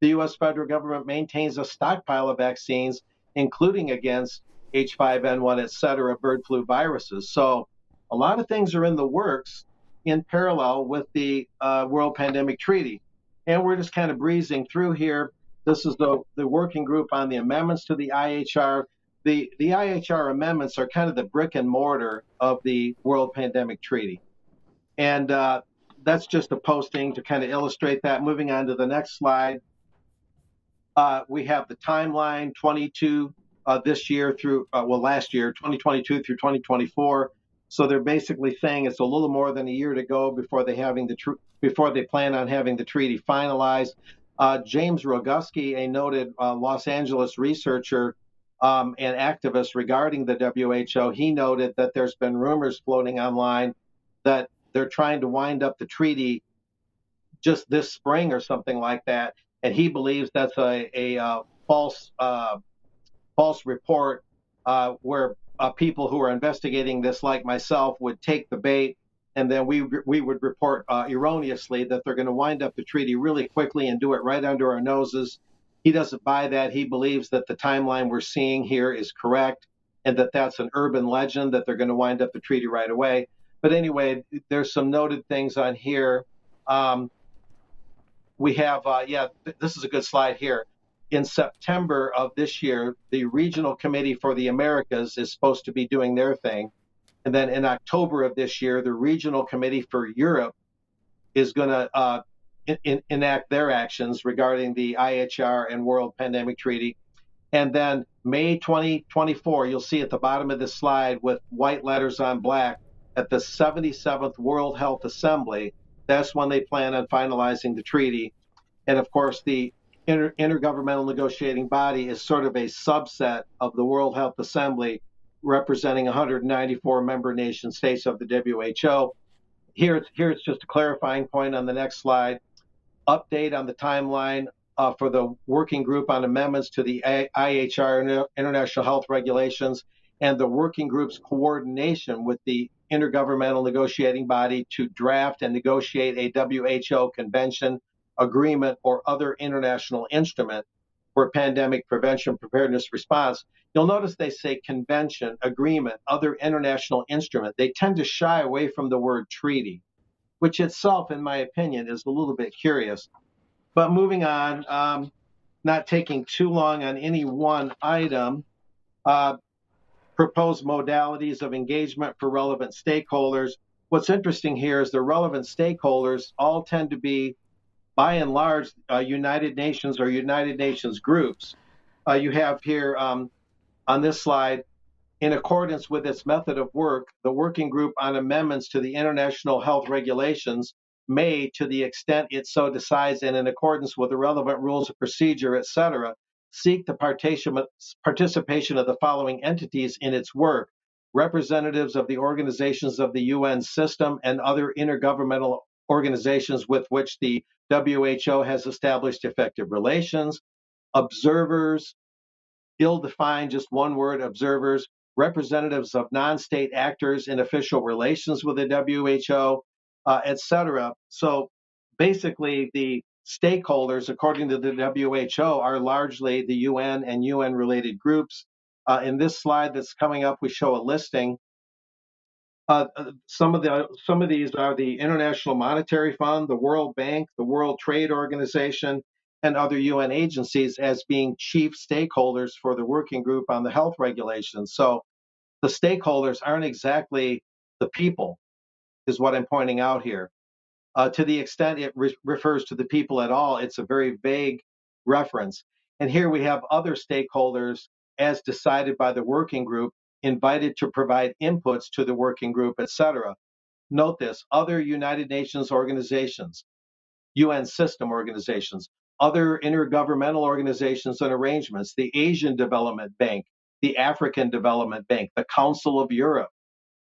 H: The U.S. federal government maintains a stockpile of vaccines, including against H5N1, et cetera, bird flu viruses. So a lot of things are in the works in parallel with the World Pandemic Treaty. And we're just kind of breezing through here. This is the working group on the amendments to the IHR. The IHR amendments are kind of the brick and mortar of the World Pandemic Treaty. And that's just a posting to kind of illustrate that. Moving on to the next slide. We have the timeline 22 this year through, last year, 2022 through 2024. So they're basically saying it's a little more than a year to go before they plan on having the treaty finalized. James Roguski, a noted Los Angeles researcher and activist regarding the WHO, he noted that there's been rumors floating online that they're trying to wind up the treaty just this spring or something like that. And he believes that's a false report where people who are investigating this, like myself, would take the bait, and then we would report erroneously that they're going to wind up the treaty really quickly and do it right under our noses. He doesn't buy that. He believes that the timeline we're seeing here is correct, and that that's an urban legend, that they're going to wind up the treaty right away. But anyway, there's some noted things on here. We have, this is a good slide here. In September of this year, the Regional Committee for the Americas is supposed to be doing their thing. And then in October of this year, the Regional Committee for Europe is going to enact their actions regarding the IHR and World Pandemic Treaty. And then May 2024, you'll see at the bottom of this slide with white letters on black, at the 77th World Health Assembly, that's when they plan on finalizing the treaty. And of course, the intergovernmental negotiating body is sort of a subset of the World Health Assembly, representing 194 member nation states of the WHO. Here it's just a clarifying point on the next slide. Update on the timeline for the working group on amendments to the IHR International Health Regulations. and the working group's coordination with the intergovernmental negotiating body to draft and negotiate a WHO convention, agreement, or other international instrument for pandemic prevention, preparedness, response. You'll notice they say convention, agreement, other international instrument. They tend to shy away from the word treaty, which itself, in my opinion, is a little bit curious. But moving on, not taking too long on any one item, proposed modalities of engagement for relevant stakeholders. What's interesting here is the relevant stakeholders all tend to be, by and large, United Nations or United Nations groups. You have here on this slide, in accordance with its method of work, the Working Group on Amendments to the International Health Regulations may, to the extent it so decides and in accordance with the relevant rules of procedure, etc., seek the participation of the following entities in its work: representatives of the organizations of the UN system and other intergovernmental organizations with which the WHO has established effective relations, observers, ill-defined, just one word, observers, representatives of non-state actors in official relations with the WHO, etc. So basically, the stakeholders, according to the WHO, are largely the UN and UN-related groups. In this slide that's coming up, we show a listing. Some of these are the International Monetary Fund, the World Bank, the World Trade Organization, and other UN agencies as being chief stakeholders for the working group on the health regulations. So the stakeholders aren't exactly the people, is what I'm pointing out here. To the extent it refers to the people at all, it's a very vague reference. And here we have other stakeholders, as decided by the working group, invited to provide inputs to the working group, etc. Note this: other United Nations organizations, UN system organizations, other intergovernmental organizations and arrangements, the Asian Development Bank, the African Development Bank, the Council of Europe,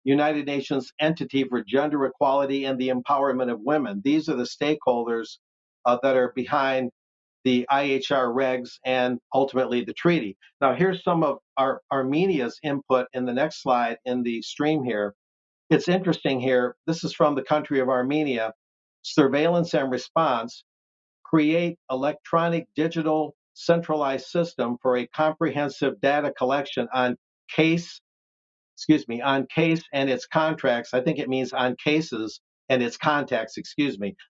H: United Nations Entity for Gender Equality and the Empowerment of Women. These are the stakeholders that are behind the IHR regs and ultimately the treaty. Now, here's some of Armenia's input in the next slide in the stream here. It's interesting here. This is from the country of Armenia. Surveillance and response: create electronic digital centralized system for a comprehensive data collection on case and its contracts. I think it means on cases and its contacts,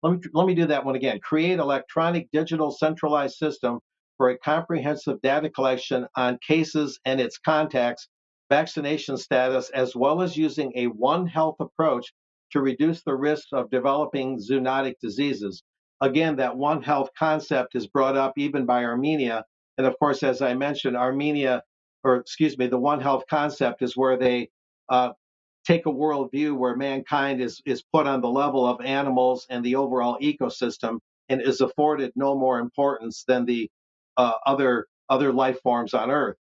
H: Let me do that one again. Create electronic digital centralized system for a comprehensive data collection on cases and its contacts, vaccination status, as well as using a One Health approach to reduce the risks of developing zoonotic diseases. Again, that One Health concept is brought up even by Armenia. And of course, as I mentioned, the One Health concept is where they take a worldview where mankind is put on the level of animals and the overall ecosystem and is afforded no more importance than the other life forms on Earth.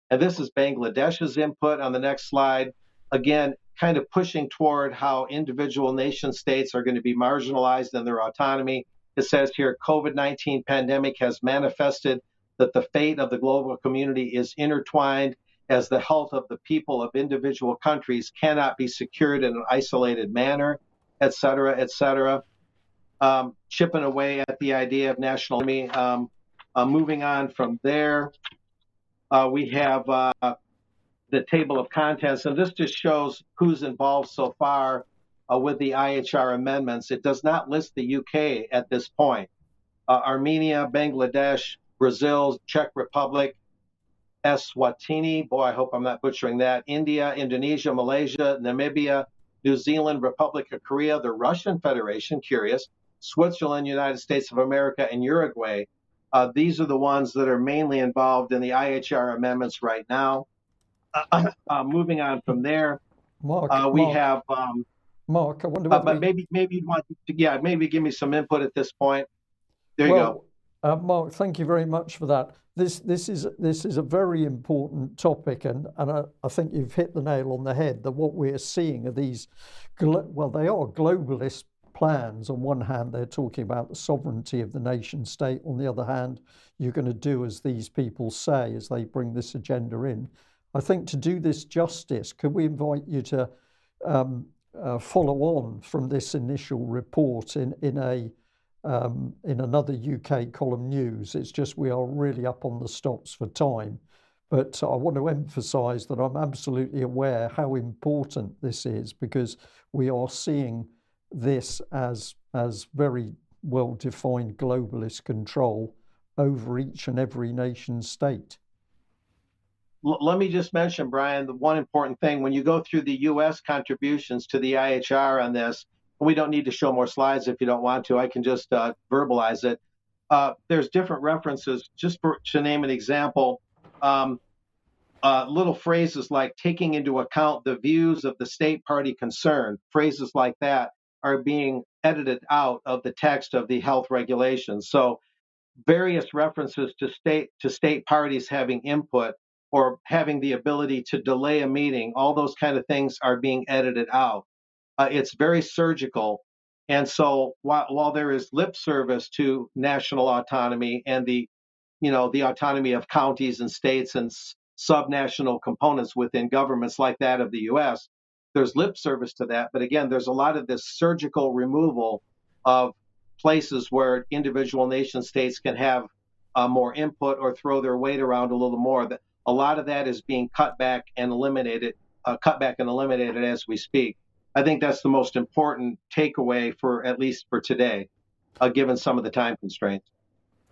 H: And this is Bangladesh's input on the next slide. Again, kind of pushing toward how individual nation states are going to be marginalized in their autonomy. It says here, COVID-19 pandemic has manifested that the fate of the global community is intertwined, as the health of the people of individual countries cannot be secured in an isolated manner, et cetera, et cetera. Chipping away at the idea of national enemy. Moving on from there, we have the table of contents, and this just shows who's involved so far with the IHR amendments. It does not list the UK at this point. Armenia, Bangladesh, Brazil, Czech Republic, Eswatini, boy, I hope I'm not butchering that, India, Indonesia, Malaysia, Namibia, New Zealand, Republic of Korea, the Russian Federation, curious, Switzerland, United States of America, and Uruguay. These are the ones that are mainly involved in the IHR amendments right now. Moving on from there,
A: Mark,
H: have
A: Mark, I wonder whether
H: but maybe you'd want to, maybe give me some input at this point. There you go.
A: Mark, thank you very much for that. This is a very important topic, and I think you've hit the nail on the head. That what we're seeing are these, they are globalist plans. On one hand, they're talking about the sovereignty of the nation state. On the other hand, you're going to do as these people say as they bring this agenda in. I think to do this justice, could we invite you to follow on from this initial report in another UK column news? It's just we are really up on the stops for time. But I want to emphasise that I'm absolutely aware how important this is, because we are seeing this as very well-defined globalist control over each and every nation state.
H: Let me just mention, Brian, the one important thing, when you go through the U.S. contributions to the IHR on this, and we don't need to show more slides if you don't want to, I can just verbalize it. There's different references, just to name an example, little phrases like taking into account the views of the state party concerned, phrases like that are being edited out of the text of the health regulations. So various references to state parties having input or having the ability to delay a meeting, all those kind of things are being edited out. It's very surgical. And so while there is lip service to national autonomy and the autonomy of counties and states and subnational components within governments like that of the US, there's lip service to that. But again, there's a lot of this surgical removal of places where individual nation states can have more input or throw their weight around a little more. A lot of that is being cut back and eliminated as we speak. I think that's the most important takeaway for at least for today, given some of the time constraints.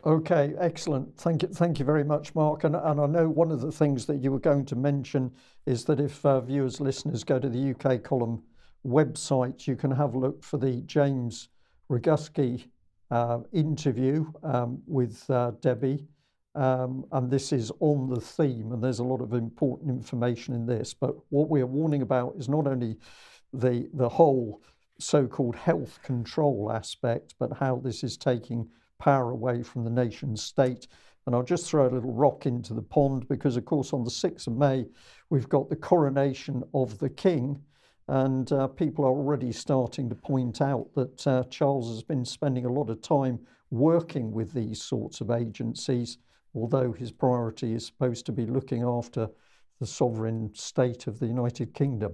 A: Okay, excellent. Thank you very much, Mark. And I know one of the things that you were going to mention is that if viewers, listeners go to the UK Column website, you can have a look for the James Roguski interview with Debbie. And this is on the theme, and there's a lot of important information in this. But what we are warning about is not only the whole so-called health control aspect, but how this is taking power away from the nation state. And I'll just throw a little rock into the pond, because of course on the 6th of May we've got the coronation of the King, and people are already starting to point out that Charles has been spending a lot of time working with these sorts of agencies, although his priority is supposed to be looking after the sovereign state of the United Kingdom.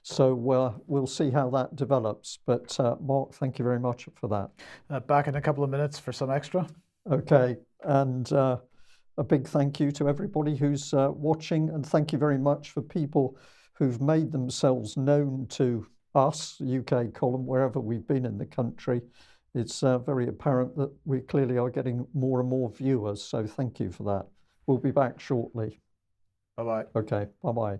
A: So we'll see how that develops. But Mark, thank you very much for that.
B: Back in a couple of minutes for some extra.
A: Okay, and a big thank you to everybody who's watching, and thank you very much for people who've made themselves known to us, UK Column, wherever we've been in the country. It's very apparent that we clearly are getting more and more viewers, so thank you for that. We'll be back shortly.
B: Bye-bye.
A: Okay, bye-bye.